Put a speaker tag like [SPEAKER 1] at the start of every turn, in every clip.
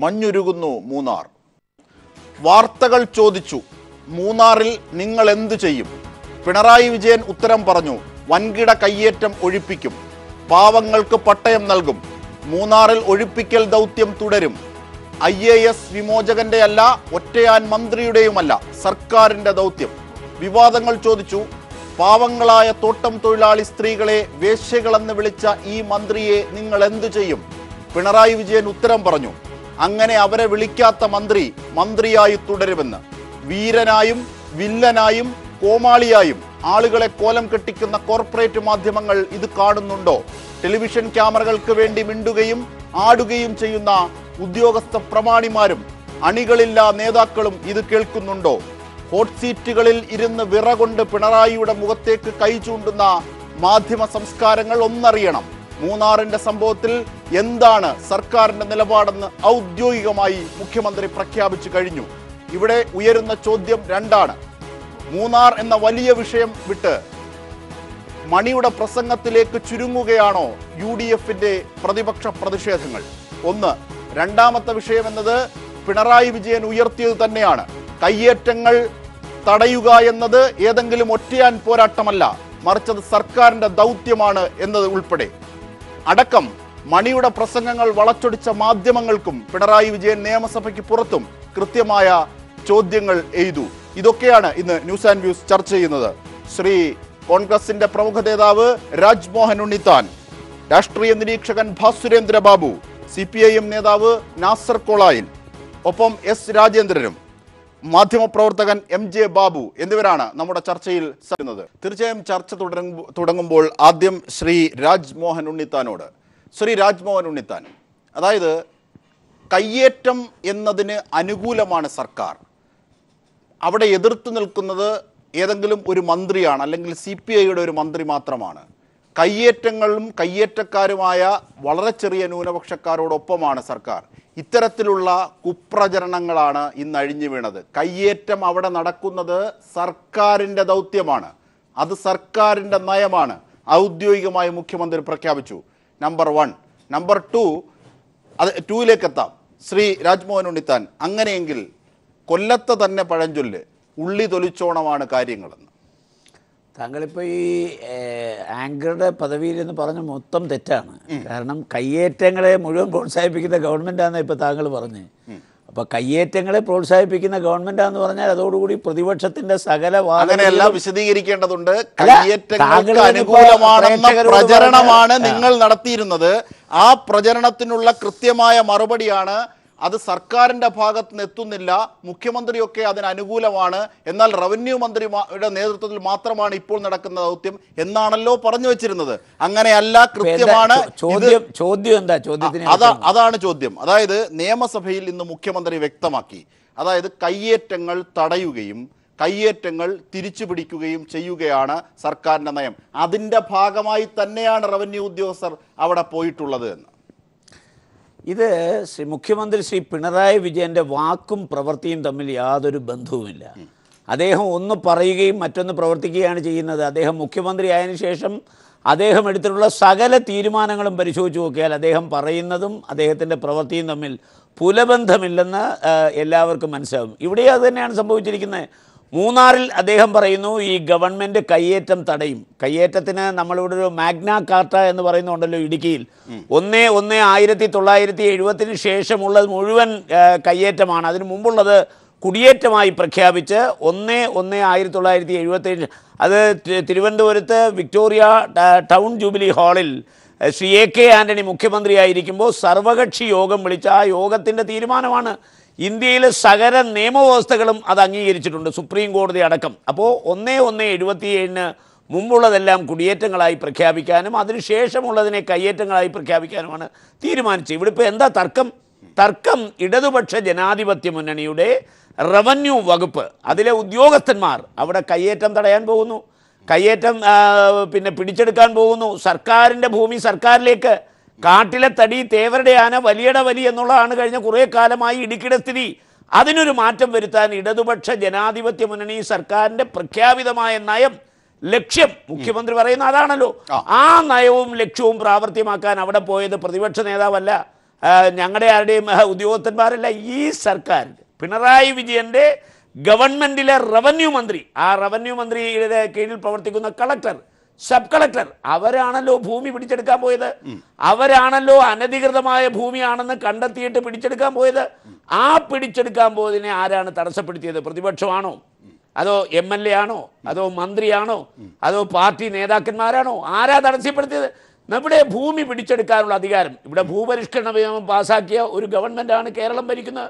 [SPEAKER 1] മഞ്ഞുരുകുന്നു മൂന്നാർ. വാർത്തകൾ ചോദിച്ചു, മൂന്നാറിൽ നിങ്ങൾ എന്തു ചെയ്യും? പിണറായി വിജയൻ ഉത്തരം പറഞ്ഞു, വൻകിട കയ്യേറ്റം ഒഴിപ്പിക്കും, പാവങ്ങൾക്ക് പട്ടയം നൽകും, മൂന്നാറിൽ ഒഴിപ്പിക്കൽ ദൗത്യം തുടരും. IAS വിമോചകന്റെ അല്ല, ഒറ്റയാൻ മന്ത്രിയുടെയുമല്ല, സർക്കാരിന്റെ ദൗത്യം. വിവാദങ്ങൾ ചോദിച്ചു, പാവങ്ങളായ തോട്ടം തൊഴിലാളി സ്ത്രീകളെ വേശ്യകളെന്ന് വിളിച്ച ഈ മന്ത്രിയെ നിങ്ങൾ എന്തു ചെയ്യും? പിണറായി വിജയൻ ഉത്തരം പറഞ്ഞു, അങ്ങനെ അവരെ വിളിക്കാത്ത മന്ത്രി മന്ത്രിയായി തുടരുമെന്ന്. വീരനായും വില്ലനായും കോമാളിയായും ആളുകളെ കോലം കെട്ടിക്കുന്ന കോർപ്പറേറ്റ് മാധ്യമങ്ങൾ ഇത് കാണുന്നുണ്ടോ? ടെലിവിഷൻ ക്യാമറകൾക്ക് വേണ്ടി മിണ്ടുകയും ആടുകയും ചെയ്യുന്ന ഉദ്യോഗസ്ഥ പ്രമാണിമാരും അണികളില്ലാ നേതാക്കളും ഇത് കേൾക്കുന്നുണ്ടോ? ഹോട്ട് സീറ്റുകളിൽ ഇരുന്ന് വിറകൊണ്ട് പിണറായിയുടെ മുഖത്തേക്ക് കൈ ചൂണ്ടുന്ന മാധ്യമ സംസ്കാരങ്ങൾ ഒന്നറിയണം, മൂന്നാറിന്റെ സംഭവത്തിൽ എന്താണ് സർക്കാരിന്റെ നിലപാടെന്ന് ഔദ്യോഗികമായി മുഖ്യമന്ത്രി പ്രഖ്യാപിച്ചു കഴിഞ്ഞു. ഇവിടെ ഉയരുന്ന ചോദ്യം രണ്ടാണ്. മൂന്നാർ എന്ന വലിയ വിഷയം വിട്ട് മണിയുടെ പ്രസംഗത്തിലേക്ക് ചുരുങ്ങുകയാണോ UDFന്റെ പ്രതിപക്ഷ പ്രതിഷേധങ്ങൾ? ഒന്ന്. രണ്ടാമത്തെ വിഷയം എന്നത് പിണറായി വിജയൻ ഉയർത്തിയത് തന്നെയാണ്. കയ്യേറ്റങ്ങൾ തടയുക എന്നത് ഏതെങ്കിലും ഒറ്റയാൻ പോരാട്ടമല്ല, മറിച്ച് അത് സർക്കാരിന്റെ ദൗത്യമാണ് എന്നത് ഉൾപ്പെടെ അടക്കം മണിയുടെ പ്രസംഗങ്ങൾ വളച്ചൊടിച്ച മാധ്യമങ്ങൾക്കും പിണറായി വിജയൻ നിയമസഭയ്ക്ക് പുറത്തും കൃത്യമായ ചോദ്യങ്ങൾ എഴുതു. ഇതൊക്കെയാണ് ഇന്ന് ന്യൂസ് ആൻഡ് വ്യൂസ് ചർച്ച ചെയ്യുന്നത്. ശ്രീ കോൺഗ്രസിന്റെ പ്രമുഖ നേതാവ് രാജ്മോഹൻ ഉണ്ണിത്താൻ, രാഷ്ട്രീയ നിരീക്ഷകൻ ഭാസുരേന്ദ്ര ബാബു, CPIM നേതാവ് നാസർ കോളായിൽ, ഒപ്പം S രാജേന്ദ്രനും മാധ്യമപ്രവർത്തകൻ MJ ബാബു എന്നിവരാണ് നമ്മുടെ ചർച്ചയിൽ സാധിക്കുന്നത്. തീർച്ചയായും ചർച്ച തുടങ്ങുമ്പോൾ ആദ്യം ശ്രീ രാജ്മോഹൻ ഉണ്ണിത്താനോട്. ശ്രീ രാജ്മോഹൻ ഉണ്ണിത്താൻ, അതായത് കയ്യേറ്റം എന്നതിന് അനുകൂലമാണ് സർക്കാർ, അവിടെ എതിർത്ത് നിൽക്കുന്നത് ഏതെങ്കിലും ഒരു മന്ത്രിയാണ്, അല്ലെങ്കിൽ CPIയുടെ ഒരു മന്ത്രി മാത്രമാണ്. കയ്യേറ്റങ്ങളും കയ്യേറ്റക്കാരുമായ വളരെ ചെറിയ ന്യൂനപക്ഷക്കാരോടൊപ്പമാണ് സർക്കാർ. ഇത്തരത്തിലുള്ള കുപ്രചരണങ്ങളാണ് ഇന്ന് അഴിഞ്ഞു വീണത്. കയ്യേറ്റം അവിടെ നടക്കുന്നത് സർക്കാരിൻ്റെ ദൗത്യമാണ്, അത് സർക്കാരിൻ്റെ നയമാണ്, ഔദ്യോഗികമായി മുഖ്യമന്ത്രി പ്രഖ്യാപിച്ചു. നമ്പർ 1. നമ്പർ 2, അത് 2ലേക്ക് എത്താം. ശ്രീ രാജ്മോഹൻ ഉണ്ണിത്താൻ, അങ്ങനെയെങ്കിൽ കൊല്ലത്തെ തന്നെ പഴഞ്ചൊല്ല് ഉള്ളി തൊലിച്ചോണമാണ് കാര്യങ്ങളെന്ന്.
[SPEAKER 2] താങ്കളിപ്പോൾ ഈ ആങ്കറുടെ പദവിയിലെന്ന് പറഞ്ഞ മൊത്തം തെറ്റാണ്. കാരണം കയ്യേറ്റങ്ങളെ മുഴുവൻ പ്രോത്സാഹിപ്പിക്കുന്ന ഗവൺമെൻറ്റാണെന്ന് ഇപ്പോൾ താങ്കൾ പറഞ്ഞ്. അപ്പോൾ കയ്യേറ്റങ്ങളെ പ്രോത്സാഹിപ്പിക്കുന്ന ഗവൺമെൻറ്റാന്ന് പറഞ്ഞാൽ അതോടുകൂടി പ്രതിപക്ഷത്തിൻ്റെ സകല
[SPEAKER 1] അങ്ങനെയെല്ലാം വിശദീകരിക്കേണ്ടതുണ്ട്. കയ്യേറ്റങ്ങൾക്ക് അനുകൂലമാണെന്ന പ്രചരണമാണ് നിങ്ങൾ നടത്തിയിരുന്നത്. ആ പ്രചരണത്തിനുള്ള കൃത്യമായ മറുപടിയാണ് അത് സർക്കാരിന്റെ ഭാഗത്ത് നിന്ന് എത്തുന്നില്ല, മുഖ്യമന്ത്രിയൊക്കെ അതിന് അനുകൂലമാണ്, എന്നാൽ റവന്യൂ മന്ത്രിയുടെ നേതൃത്വത്തിൽ മാത്രമാണ് ഇപ്പോൾ നടക്കുന്ന ദൗത്യം എന്നാണല്ലോ പറഞ്ഞു വെച്ചിരുന്നത്. അങ്ങനെയല്ല, കൃത്യമാണ്. അതാണ് ചോദ്യം. അതായത് നിയമസഭയിൽ ഇന്ന് മുഖ്യമന്ത്രി വ്യക്തമാക്കി, അതായത് കയ്യേറ്റങ്ങൾ തടയുകയും കയ്യേറ്റങ്ങൾ തിരിച്ചു പിടിക്കുകയും ചെയ്യുകയാണ് സർക്കാരിന്റെ നയം. അതിന്റെ ഭാഗമായി തന്നെയാണ് റവന്യൂ ഉദ്യോഗസ്ഥർ അവിടെ പോയിട്ടുള്ളത് എന്ന്.
[SPEAKER 2] ഇത് മുഖ്യമന്ത്രി ശ്രീ പിണറായി വിജയൻ്റെ വാക്കും പ്രവൃത്തിയും തമ്മിൽ യാതൊരു ബന്ധവുമില്ല. അദ്ദേഹം ഒന്ന് പറയുകയും മറ്റൊന്ന് പ്രവർത്തിക്കുകയാണ് ചെയ്യുന്നത്. അദ്ദേഹം മുഖ്യമന്ത്രി ആയതിനു ശേഷം അദ്ദേഹം എടുത്തിട്ടുള്ള സകല തീരുമാനങ്ങളും പരിശോധിച്ച് നോക്കിയാൽ അദ്ദേഹം പറയുന്നതും അദ്ദേഹത്തിൻ്റെ പ്രവൃത്തിയും തമ്മിൽ പുലബന്ധമില്ലെന്ന് എല്ലാവർക്കും മനസ്സിലാവും. ഇവിടെ അത് തന്നെയാണ് സംഭവിച്ചിരിക്കുന്നത്. മൂന്നാറിൽ അദ്ദേഹം പറയുന്നു ഈ ഗവൺമെൻറ് കയ്യേറ്റം തടയും. കയ്യേറ്റത്തിന് നമ്മളിവിടെ ഒരു മാഗ്ന കാർട്ട എന്ന് പറയുന്നുണ്ടല്ലോ ഇടുക്കിയിൽ. 1/1970 ശേഷമുള്ളത് മുഴുവൻ കയ്യേറ്റമാണ്. അതിനു മുമ്പുള്ളത് കുടിയേറ്റമായി പ്രഖ്യാപിച്ച് 1/1977 അത് തിരുവനന്തപുരത്ത് വിക്ടോറിയ ടൗൺ ജൂബിലി ഹാളിൽ ശ്രീ AK ആൻ്റണി മുഖ്യമന്ത്രിയായിരിക്കുമ്പോൾ സർവകക്ഷി യോഗം വിളിച്ച ആ യോഗത്തിൻ്റെ തീരുമാനമാണ്. ഇന്ത്യയിലെ സകല നിയമവ്യവസ്ഥകളും അത് അംഗീകരിച്ചിട്ടുണ്ട്, സുപ്രീം കോടതി അടക്കം. അപ്പോൾ 1/1/77 മുമ്പുള്ളതെല്ലാം കുടിയേറ്റങ്ങളായി പ്രഖ്യാപിക്കാനും അതിനുശേഷമുള്ളതിനെ കയ്യേറ്റങ്ങളായി പ്രഖ്യാപിക്കാനുമാണ് തീരുമാനിച്ചത്. ഇവിടെ ഇപ്പോൾ എന്താ തർക്കം ഇടതുപക്ഷ ജനാധിപത്യ മുന്നണിയുടെ റവന്യൂ വകുപ്പ്, അതിലെ ഉദ്യോഗസ്ഥന്മാർ അവിടെ കയ്യേറ്റം തടയാൻ പോകുന്നു, കയ്യേറ്റം പിടിച്ചെടുക്കാൻ പോകുന്നു. സർക്കാരിൻ്റെ ഭൂമി സർക്കാരിലേക്ക്, കാട്ടിലെ തടി തേവരുടെ ആന വലിയട വലി എന്നുള്ളതാണ് കഴിഞ്ഞ കുറേ കാലമായി ഇടുക്കിയുടെ സ്ഥിതി. അതിനൊരു മാറ്റം വരുത്താൻ ഇടതുപക്ഷ ജനാധിപത്യ മുന്നണി സർക്കാരിൻ്റെ പ്രഖ്യാപിതമായ നയം, ലക്ഷ്യം, മുഖ്യമന്ത്രി പറയുന്ന അതാണല്ലോ. ആ നയവും ലക്ഷ്യവും പ്രാവർത്തികമാക്കാൻ അവിടെ പോയത് പ്രതിപക്ഷ നേതാവല്ല, ഞങ്ങളുടെ ആരുടെയും ഉദ്യോഗസ്ഥന്മാരല്ല. ഈ സർക്കാർ പിണറായി വിജയൻ്റെ ഗവൺമെൻറ്റിലെ റവന്യൂ മന്ത്രി, ആ റവന്യൂ മന്ത്രിയുടെ കീഴിൽ പ്രവർത്തിക്കുന്ന കളക്ടർ, സബ് കളക്ടർ, അവരാണല്ലോ ഭൂമി പിടിച്ചെടുക്കാൻ പോയത്. അവരാണല്ലോ അനധികൃതമായ ഭൂമിയാണെന്ന് കണ്ടെത്തിയിട്ട് പിടിച്ചെടുക്കാൻ പോയത്. ആ പിടിച്ചെടുക്കാൻ പോയതിനെ ആരാണ് തടസ്സപ്പെടുത്തിയത്? പ്രതിപക്ഷമാണോ? അതോ MLA ആണോ? അതോ മന്ത്രിയാണോ? അതോ പാർട്ടി നേതാക്കന്മാരാണോ? ആരാ തടസ്സപ്പെടുത്തിയത്? നമ്മുടെ ഭൂമി പിടിച്ചെടുക്കാനുള്ള അധികാരം, ഇവിടെ ഭൂപരിഷ്കരണ നിയമം പാസാക്കിയ ഒരു ഗവൺമെൻറ്റാണ് കേരളം ഭരിക്കുന്നത്.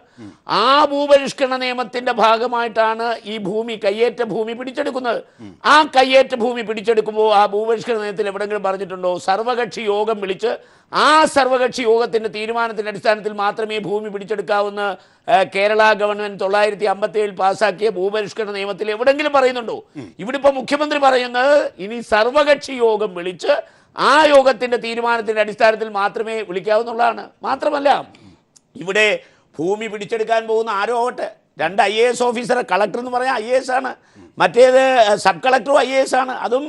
[SPEAKER 2] ആ ഭൂപരിഷ്കരണ നിയമത്തിൻ്റെ ഭാഗമായിട്ടാണ് ഈ ഭൂമി, കയ്യേറ്റ ഭൂമി പിടിച്ചെടുക്കുന്നത്. ആ കയ്യേറ്റ ഭൂമി പിടിച്ചെടുക്കുമ്പോൾ ആ ഭൂപരിഷ്കരണ നിയമത്തിൽ എവിടെയെങ്കിലും പറഞ്ഞിട്ടുണ്ടോ സർവകക്ഷി യോഗം വിളിച്ച് ആ സർവകക്ഷി യോഗത്തിൻ്റെ തീരുമാനത്തിൻ്റെ അടിസ്ഥാനത്തിൽ മാത്രമേ ഭൂമി പിടിച്ചെടുക്കാവുന്ന കേരള ഗവൺമെൻറ് 1957 പാസാക്കിയ ഭൂപരിഷ്കരണ നിയമത്തിൽ എവിടെയെങ്കിലും പറയുന്നുണ്ടോ? ഇവിടെ ഇപ്പോൾ മുഖ്യമന്ത്രി പറയുന്നത് ഇനി സർവകക്ഷി യോഗം വിളിച്ച് ആ യോഗത്തിൻ്റെ തീരുമാനത്തിൻ്റെ അടിസ്ഥാനത്തിൽ മാത്രമേ വിളിക്കാവുന്നുള്ളതാണ്. മാത്രമല്ല, ഇവിടെ ഭൂമി പിടിച്ചെടുക്കാൻ പോകുന്ന ആരോ ആവട്ടെ, 2 IAS ഓഫീസറെ, കളക്ടർ എന്ന് പറഞ്ഞാൽ IAS ആണ്, മറ്റേത് സബ് കളക്ടറും IAS ആണ്. അതും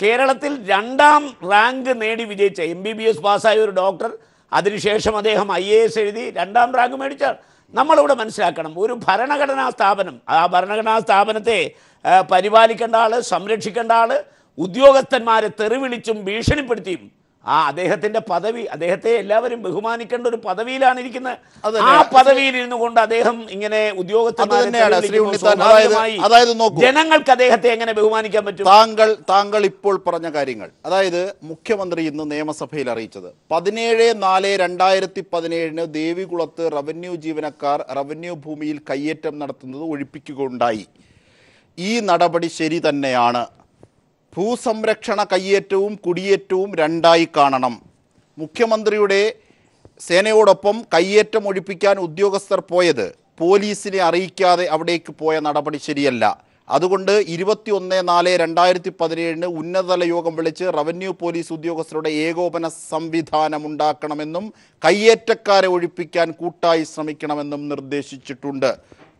[SPEAKER 2] കേരളത്തിൽ 2ാം റാങ്ക് നേടി വിജയിച്ച MBBS പാസ്സായ ഒരു ഡോക്ടർ, അതിനുശേഷം അദ്ദേഹം IAS എഴുതി 2ാം റാങ്ക് മേടിച്ചാൽ. നമ്മളിവിടെ മനസ്സിലാക്കണം, ഒരു ഭരണഘടനാ സ്ഥാപനം, ആ ഭരണഘടനാ സ്ഥാപനത്തെ പരിപാലിക്കേണ്ട ആൾ, സംരക്ഷിക്കേണ്ട ആൾ, ഉദ്യോഗസ്ഥന്മാരെ തെറിവിളിച്ചും ഭീഷണിപ്പെടുത്തിയും അദ്ദേഹത്തിൻ്റെ പദവി, അദ്ദേഹത്തെ എല്ലാവരും ബഹുമാനിക്കേണ്ട ഒരു പദവിയിലാണ് ഇരിക്കുന്നത്. ആ പദവിയിൽ ഇരുന്നു കൊണ്ട് അദ്ദേഹം ഇങ്ങനെ ഉദ്യോഗസ്ഥന്മാരെ ജനങ്ങൾക്ക് അദ്ദേഹത്തെ എങ്ങനെ ബഹുമാനിക്കാൻ പറ്റും?
[SPEAKER 1] താങ്കൾ ഇപ്പോൾ പറഞ്ഞ കാര്യങ്ങൾ, അതായത് മുഖ്യമന്ത്രി ഇന്ന് നിയമസഭയിൽ അറിയിച്ചത് 17/4/2017 ദേവികുളത്ത് റവന്യൂ ജീവനക്കാർ റവന്യൂ ഭൂമിയിൽ കയ്യേറ്റം നടത്തുന്നത് ഒഴിപ്പിക്കുകയുണ്ടായി. ഈ നടപടി ശരി തന്നെയാണ്. ഭൂസംരക്ഷണ കയ്യേറ്റവും കുടിയേറ്റവും 2ആയി കാണണം. മുഖ്യമന്ത്രിയുടെ സേനയോടൊപ്പം കയ്യേറ്റം ഒഴിപ്പിക്കാൻ ഉദ്യോഗസ്ഥർ പോയത് പോലീസിനെ അറിയിക്കാതെ അവിടേക്ക് പോയ നടപടി ശരിയല്ല. അതുകൊണ്ട് 21/4/2017 ഉന്നതതല യോഗം വിളിച്ച് റവന്യൂ പോലീസ് ഉദ്യോഗസ്ഥരുടെ ഏകോപന സംവിധാനം ഉണ്ടാക്കണമെന്നും കയ്യേറ്റക്കാരെ ഒഴിപ്പിക്കാൻ കൂട്ടായി ശ്രമിക്കണമെന്നും നിർദ്ദേശിച്ചിട്ടുണ്ട്.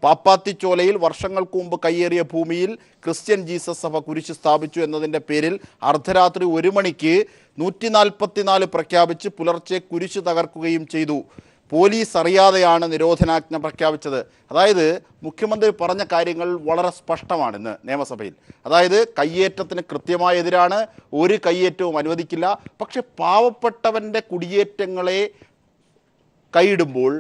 [SPEAKER 1] പാപ്പാത്തിച്ചോലയിൽ വർഷങ്ങൾക്ക് മുമ്പ് കയ്യേറിയ ഭൂമിയിൽ ക്രിസ്ത്യൻ ജീസസ് സഭ കുരിശ് സ്ഥാപിച്ചു എന്നതിൻ്റെ പേരിൽ അർദ്ധരാത്രി 1 മണിക്ക് 144 പ്രഖ്യാപിച്ച് പുലർച്ചെ കുരിശ് തകർക്കുകയും ചെയ്തു. പോലീസ് അറിയാതെയാണ് നിരോധനാജ്ഞ പ്രഖ്യാപിച്ചത്. അതായത് മുഖ്യമന്ത്രി പറഞ്ഞ കാര്യങ്ങൾ വളരെ സ്പഷ്ടമാണ് ഇന്ന് നിയമസഭയിൽ. അതായത് കയ്യേറ്റത്തിന് കൃത്യമായ എതിരാണ്, ഒരു കയ്യേറ്റവും അനുവദിക്കില്ല. പക്ഷെ പാവപ്പെട്ടവൻ്റെ കുടിയേറ്റങ്ങളെ കൈയിടുമ്പോൾ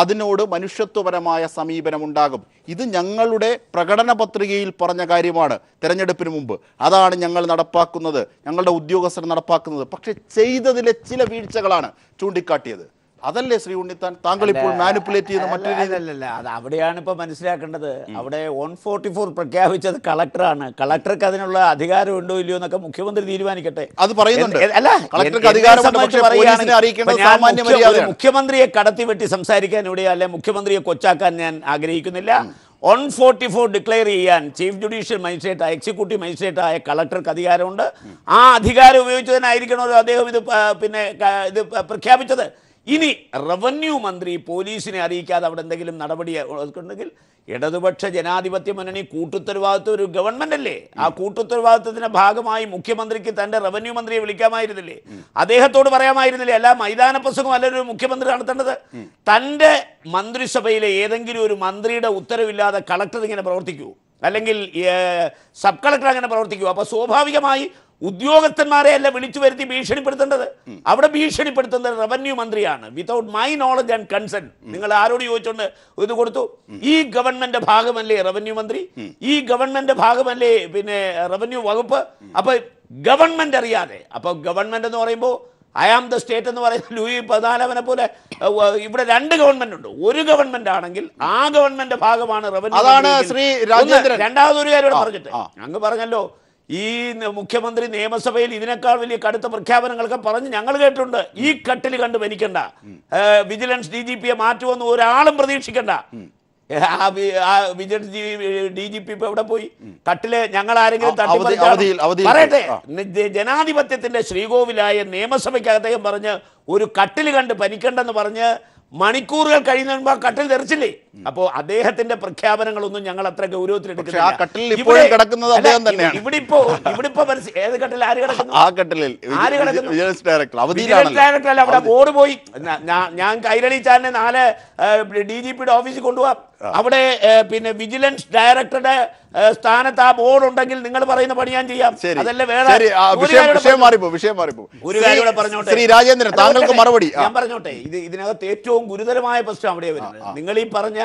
[SPEAKER 1] അതിനോട് മനുഷ്യത്വപരമായ സമീപനമുണ്ടാകും. ഇത് ഞങ്ങളുടെ പ്രകടന പത്രികയിൽ പറഞ്ഞ കാര്യമാണ് തെരഞ്ഞെടുപ്പിന് മുമ്പ്. അതാണ് ഞങ്ങൾ നടപ്പാക്കുന്നത്, ഞങ്ങളുടെ ഉദ്യോഗസ്ഥർ നടപ്പാക്കുന്നത്. പക്ഷെ ചെയ്തതിലെ ചില വീഴ്ചകളാണ് ചൂണ്ടിക്കാട്ടിയത്. അതല്ലേ ശ്രീ ഉണ്ണിത്താൻ താങ്കൾ ഇപ്പോൾ മാനിപ്പുലേറ്റ് ചെയ്യുന്ന മറ്റൊരു
[SPEAKER 2] രീതിയിലല്ല? അത് അവിടെയാണ് ഇപ്പോൾ മനസ്സിലാക്കേണ്ടത്. അവിടെ 144 പ്രഖ്യാപിച്ചത് കളക്ടറാണ്. കളക്ടർക്ക് അതിനുള്ള അധികാരം ഉണ്ടോ ഇല്ലയോ എന്നൊക്കെ മുഖ്യമന്ത്രി തീരുമാനിക്കട്ടെ.
[SPEAKER 1] അത് പറയുന്നുണ്ട്.
[SPEAKER 2] അല്ല, മുഖ്യമന്ത്രിയെ കടത്തിവെട്ടി സംസാരിക്കാൻ ഇവിടെ, അല്ലെ മുഖ്യമന്ത്രിയെ കൊച്ചാക്കാൻ ഞാൻ ആഗ്രഹിക്കുന്നില്ല. 144 ഡിക്ലെയർ ചെയ്യാൻ chief judicial magistrate, executive magistrate ആയ കളക്ടർക്ക് അധികാരമുണ്ട്. ആ അധികാരം ഉപയോഗിച്ചതിനായിരിക്കണമല്ലോ അദ്ദേഹം ഇത് പ്രഖ്യാപിച്ചത്. ഇനി റവന്യൂ മന്ത്രി പോലീസിനെ അറിയിക്കാതെ അവിടെ എന്തെങ്കിലും നടപടി ഉണ്ടെങ്കിൽ ഇടതുപക്ഷ ജനാധിപത്യ മുന്നണി കൂട്ടുത്തരവാദിത്വം ഒരു ഗവൺമെന്റ് അല്ലേ? ആ കൂട്ടുത്തരവാദിത്വത്തിന്റെ ഭാഗമായി മുഖ്യമന്ത്രിക്ക് തന്റെ റവന്യൂ മന്ത്രിയെ വിളിക്കാമായിരുന്നില്ലേ? അദ്ദേഹത്തോട് പറയാമായിരുന്നില്ലേ? അല്ല മൈതാന പ്രസംഗം അല്ലൊരു മുഖ്യമന്ത്രി നടത്തേണ്ടത്. തൻ്റെ മന്ത്രിസഭയിലെ ഏതെങ്കിലും ഒരു മന്ത്രിയുടെ ഉത്തരവില്ലാതെ കളക്ടർ ഇങ്ങനെ പ്രവർത്തിക്കൂ, അല്ലെങ്കിൽ സബ് കളക്ടർ അങ്ങനെ പ്രവർത്തിക്കൂ? അപ്പോൾ സ്വാഭാവികമായി ഉദ്യോഗസ്ഥന്മാരെ അല്ല വിളിച്ചു വരുത്തി ഭീഷണിപ്പെടുത്തേണ്ടത്. അവിടെ ഭീഷണിപ്പെടുത്തുന്നത് റവന്യൂ മന്ത്രിയാണ്. Without my knowledge and consent നിങ്ങൾ ആരോട് ചോദിച്ചോണ്ട് ഇത് കൊടുത്തു? ഈ ഗവൺമെന്റ് ഭാഗമല്ലേ റവന്യൂ മന്ത്രി? ഈ ഗവൺമെന്റ് ഭാഗമല്ലേ പിന്നെ റവന്യൂ വകുപ്പ്? അപ്പൊ ഗവൺമെന്റ് അറിയാതെ, അപ്പൊ ഗവൺമെന്റ് എന്ന് പറയുമ്പോൾ ഐ ആം ദ സ്റ്റേറ്റ് എന്ന് പറയുന്ന ലൂയി 14 പോലെ ഇവിടെ 2 ഗവൺമെന്റ് ഉണ്ട്. ഒരു ഗവൺമെന്റ് ആണെങ്കിൽ ആ ഗവൺമെന്റ് ഭാഗമാണ് റവന്യൂ. രണ്ടാമതൊരു കാര്യം പറഞ്ഞിട്ട് അങ്ങ് പറഞ്ഞല്ലോ, ഈ മുഖ്യമന്ത്രി നിയമസഭയിൽ ഇതിനേക്കാൾ വലിയ കടുത്ത പ്രഖ്യാപനങ്ങളൊക്കെ പറഞ്ഞ് ഞങ്ങൾ കേട്ടിട്ടുണ്ട്. ഈ കട്ടിൽ കണ്ട് ഭരിക്കണ്ട, വിജിലൻസ് DGP മാറ്റുമെന്ന് ഒരാളും പ്രതീക്ഷിക്കണ്ട. വിജിലൻസ് DGP ഇപ്പൊ എവിടെ പോയി? കട്ടില് ഞങ്ങൾ ആരെങ്കിലും പറയട്ടെ, ജനാധിപത്യത്തിന്റെ ശ്രീകോവിലായ നിയമസഭയ്ക്കകത്തേക്കും പറഞ്ഞ് ഒരു കട്ടിൽ കണ്ട് ഭരിക്കണ്ടെന്ന് പറഞ്ഞ് മണിക്കൂറുകൾ കഴിയുന്ന മുമ്പ് ആ കട്ടിൽ തെറിച്ചില്ലേ? അപ്പോൾ അദ്ദേഹത്തിന്റെ പ്രഖ്യാപനങ്ങളൊന്നും ഞങ്ങൾ അത്ര ഗൗരവത്തിലെടുക്കുന്നില്ല.
[SPEAKER 1] ആ കട്ടിലിൽ ഇപ്പോഴും കിടക്കുന്നത് അദ്ദേഹം തന്നെയാണ്.
[SPEAKER 2] ഇവിടെ ഇപ്പോ ഏത് കട്ടിൽ ആര് കിടക്കുന്നു?
[SPEAKER 1] ആ കട്ടിലിൽ വിജിലൻസ് ഡയറക്ടർ
[SPEAKER 2] ഡയറക്ടർ അല്ല, അവിടെ ബോർഡ് പോയി. ഞാൻ കൈരളി ചാനലിനെ 4 DGPയുടെ ഓഫീസിൽ കൊണ്ടുപോകാം. അവിടെ പിന്നെ വിജിലൻസ് ഡയറക്ടറുടെ സ്ഥാനത്ത് ആ ബോർഡ് ഉണ്ടെങ്കിൽ നിങ്ങൾ പറയുന്ന പണി ഞാൻ ചെയ്യാം. അതല്ല വേറെ ഒരു കാര്യം പറഞ്ഞോട്ടെ
[SPEAKER 1] ശ്രീ രാജേന്ദ്രൻ, താങ്കൾക്ക് മറുപടി
[SPEAKER 2] ഞാൻ പറഞ്ഞോട്ടെ. ഇതിനകത്ത് ഏറ്റവും ഗുരുതരമായ പ്രശ്നം അവിടെ വരുന്നത്, നിങ്ങൾ ഈ പറഞ്ഞ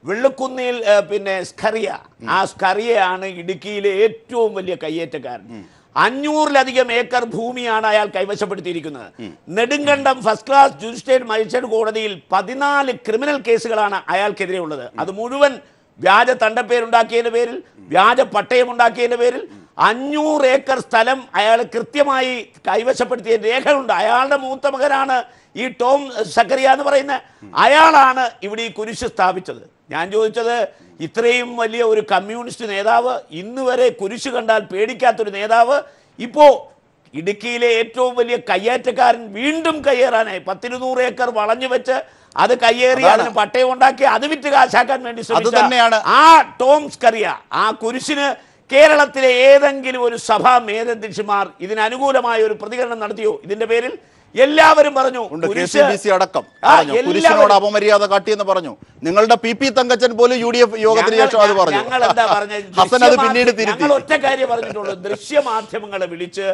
[SPEAKER 2] വെള്ളുക്കുന്നിൽ പിന്നെ സ്കറിയ, ആ സ്കറിയയാണ് ഇടുക്കിയിലെ ഏറ്റവും വലിയ കയ്യേറ്റക്കാരൻ. 500-ലധികം ഏക്കർ ഭൂമിയാണ് അയാൾ കൈവശപ്പെടുത്തിയിരിക്കുന്നത്. Nedumkandam first class judicial magistrate കോടതിയിൽ 14 ക്രിമിനൽ കേസുകളാണ് അയാൾക്കെതിരെ ഉള്ളത്. അത് മുഴുവൻ വ്യാജ തണ്ടപ്പേരുണ്ടാക്കിയതിന്റെ പേരിൽ, വ്യാജ പട്ടയം ഉണ്ടാക്കിയതിന്റെ പേരിൽ 500 ഏക്കർ സ്ഥലം അയാൾ കൃത്യമായി കൈവശപ്പെടുത്തിയ രേഖകളുണ്ട്. അയാളുടെ മൂത്ത മകനാണ് ഈ ടോം സക്കറിയ എന്ന് പറയുന്ന അയാളാണ് ഇവിടെ ഈ കുരിശ് സ്ഥാപിച്ചത്. ഞാൻ ചോദിച്ചത്, ഇത്രയും വലിയ ഒരു കമ്മ്യൂണിസ്റ്റ് നേതാവ്, ഇന്ന് വരെ കുരിശ് കണ്ടാൽ പേടിക്കാത്തൊരു നേതാവ്, ഇപ്പോ ഇടുക്കിയിലെ ഏറ്റവും വലിയ കയ്യേറ്റക്കാരൻ വീണ്ടും കയ്യേറാനായി 10-100 ഏക്കർ വളഞ്ഞു വെച്ച് അത് കയ്യേറി അതിന് പട്ടയം ഉണ്ടാക്കി അത് വിറ്റ് കാശാക്കാൻ വേണ്ടി ശ്രമിച്ച ആ ടോം സ്കറിയ, ആ കുരിശിന് കേരളത്തിലെ ഏതെങ്കിലും ഒരു സഭാ മേലധ്യക്ഷന്മാർ ഇതിനനുകൂലമായ ഒരു പ്രതികരണം നടത്തിയോ? ഇതിന്റെ പേരിൽ എല്ലാവരും പറഞ്ഞു
[SPEAKER 1] അടക്കം കുരിശിനോട് അപമര്യാദ കാട്ടിയെന്ന് പറഞ്ഞു. നിങ്ങളുടെ PP തങ്കച്ചൻ പോലും UDF യോഗത്തിന് ശേഷം അത് പറഞ്ഞു.
[SPEAKER 2] ഞങ്ങൾ എന്താ പറഞ്ഞത്? ഞങ്ങൾ ഒറ്റ കാര്യം പറഞ്ഞിട്ടുള്ളൂ, ദൃശ്യമാധ്യമങ്ങളെ വിളിച്ച്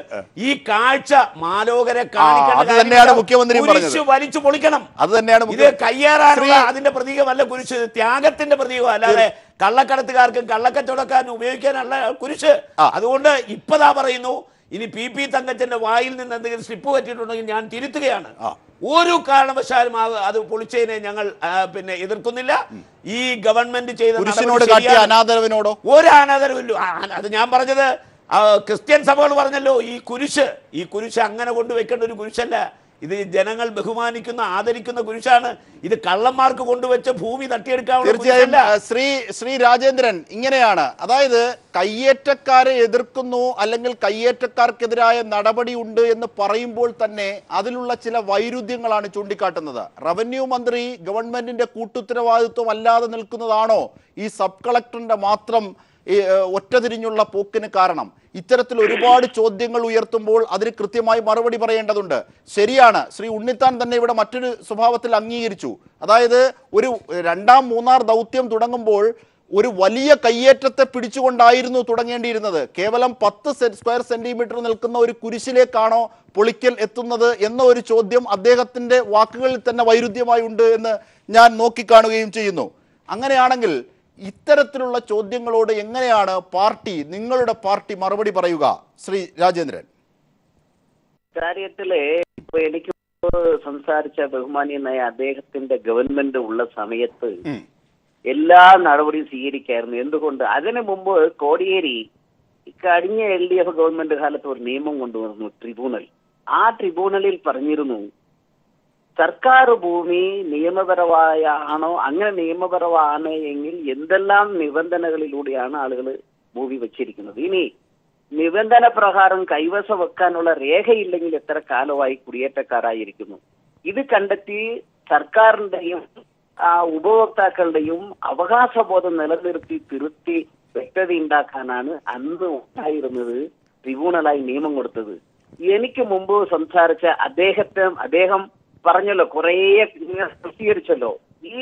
[SPEAKER 2] ഈ കാഴ്ച മാലോകരെ
[SPEAKER 1] കാണിക്കണം, മുഖ്യമന്ത്രി
[SPEAKER 2] വലിച്ചു പൊളിക്കണം.
[SPEAKER 1] അത് തന്നെയാണ്
[SPEAKER 2] ഇത് കയ്യേറാനുള്ള അതിന്റെ പ്രതീകമല്ല കുരിശ്, ത്യാഗത്തിന്റെ പ്രതീകം. അല്ലാതെ കള്ളക്കടത്തുകാർക്കും കള്ളക്കച്ചവടക്കാരനും ഉപയോഗിക്കാനുള്ള കുരിശ്. അതുകൊണ്ട് ഇപ്പതാ പറയുന്നു, ഇനി PP തങ്കച്ചന്റെ വായിൽ നിന്ന് എന്തെങ്കിലും സ്ലിപ്പ് പറ്റിയിട്ടുണ്ടെങ്കിൽ ഞാൻ തിരുത്തുകയാണ്. ഒരു കാരണവശാലും അത് പൊളിച്ചതിനെ ഞങ്ങൾ പിന്നെ എതിർക്കുന്നില്ല. ഈ ഗവൺമെന്റ് ചെയ്ത ഒരു അനാദരവില്ല. അത് ഞാൻ പറഞ്ഞത് ക്രിസ്ത്യൻ സഭകൾ പറഞ്ഞല്ലോ, ഈ കുരിശ് അങ്ങനെ കൊണ്ടുവയ്ക്കേണ്ട ഒരു കുരിശല്ല. ഇത് ജനങ്ങൾ ബഹുമാനിക്കുന്ന ആദരിക്കുന്ന കുരിശാണ്. ഇത് കള്ളന്മാർക്ക് കൊണ്ടുവച്ച ഭൂമി തട്ടിയെടുക്കാനുള്ള.
[SPEAKER 1] തീർച്ചയായും ശ്രീ രാജേന്ദ്രൻ, ഇങ്ങനെയാണ്, അതായത് കയ്യേറ്റക്കാരെ എതിർക്കുന്നു അല്ലെങ്കിൽ കയ്യേറ്റക്കാർക്കെതിരായ നടപടി ഉണ്ട് എന്ന് പറയുമ്പോൾ തന്നെ അതിലുള്ള ചില വൈരുദ്ധ്യങ്ങളാണ് ചൂണ്ടിക്കാട്ടുന്നത്. റവന്യൂ മന്ത്രി ഗവൺമെന്റിന്റെ കൂട്ടുത്തരവാദിത്വം അല്ലാതെ നിൽക്കുന്നതാണോ ഈ സബ് കളക്ടറിന്റെ മാത്രം ഒറ്റതിരിഞ്ഞുള്ള പോക്കിന് കാരണം? ഇത്തരത്തിൽ ഒരുപാട് ചോദ്യങ്ങൾ ഉയർത്തുമ്പോൾ അതിന് കൃത്യമായി മറുപടി പറയേണ്ടതുണ്ട്. ശരിയാണ്, ശ്രീ ഉണ്ണിത്താൻ തന്നെ ഇവിടെ മറ്റൊരു സ്വഭാവത്തിൽ അംഗീകരിച്ചു. അതായത് ഒരു 2ാം മൂന്നാർ ദൗത്യം തുടങ്ങുമ്പോൾ ഒരു വലിയ കയ്യേറ്റത്തെ പിടിച്ചുകൊണ്ടായിരുന്നു തുടങ്ങേണ്ടിയിരുന്നത്. കേവലം 10 സ്ക്വയർ സെന്റിമീറ്റർ നിൽക്കുന്ന ഒരു കുരിശിലേക്കാണോ പൊളിക്കൽ എത്തുന്നത് എന്ന ഒരു ചോദ്യം അദ്ദേഹത്തിന്റെ വാക്കുകളിൽ തന്നെ വൈരുദ്ധ്യമായി ഉണ്ട് എന്ന് ഞാൻ നോക്കിക്കാണുകയും ചെയ്യുന്നു. അങ്ങനെയാണെങ്കിൽ ഇത്തരത്തിലുള്ള ചോദ്യങ്ങളോട് എങ്ങനെയാണ് നിങ്ങളുടെ പാർട്ടി മറുപടി പറയുക? ശ്രീ രാജേന്ദ്രൻ,
[SPEAKER 3] കാര്യത്തില് ഇപ്പൊ എനിക്ക് സംസാരിച്ച ബഹുമാനീയനായ അദ്ദേഹത്തിന്റെ ഗവൺമെന്റ് ഉള്ള സമയത്ത് എല്ലാ നടപടിയും സ്വീകരിക്കായിരുന്നു. എന്തുകൊണ്ട്? അതിനു മുമ്പ് കോടിയേരി കഴിഞ്ഞ LDF ഗവൺമെന്റ് കാലത്ത് ഒരു നിയമം കൊണ്ടുവന്നു, ട്രിബ്യൂണൽ. ആ ട്രിബ്യൂണലിൽ പറഞ്ഞിരുന്നു, സർക്കാർ ഭൂമി നിയമപരമായാണോ, അങ്ങനെ നിയമപരമാണ് എങ്കിൽ എന്തെല്ലാം നിബന്ധനകളിലൂടെയാണ് ആളുകൾ ഭൂമി വെച്ചിരിക്കുന്നത്. ഇനി നിബന്ധന പ്രകാരം കൈവശം വെക്കാനുള്ള രേഖയില്ലെങ്കിൽ എത്ര കാലമായി കുടിയേറ്റക്കാരായിരിക്കുന്നു. ഇത് കണ്ടെത്തി സർക്കാരിന്റെയും ഉപഭോക്താക്കളുടെയും അവകാശബോധം നിലനിർത്തി തിരുത്തി വ്യക്തത ഉണ്ടാക്കാനാണ് അന്ന് ഉണ്ടായിരുന്നത് ട്രിബ്യൂണലായി നിയമം കൊടുത്തത്. എനിക്ക് മുമ്പ് സംസാരിച്ച അദ്ദേഹം പറഞ്ഞല്ലോ, കുറെ പ്രസിദ്ധീകരിച്ചല്ലോ. ഈ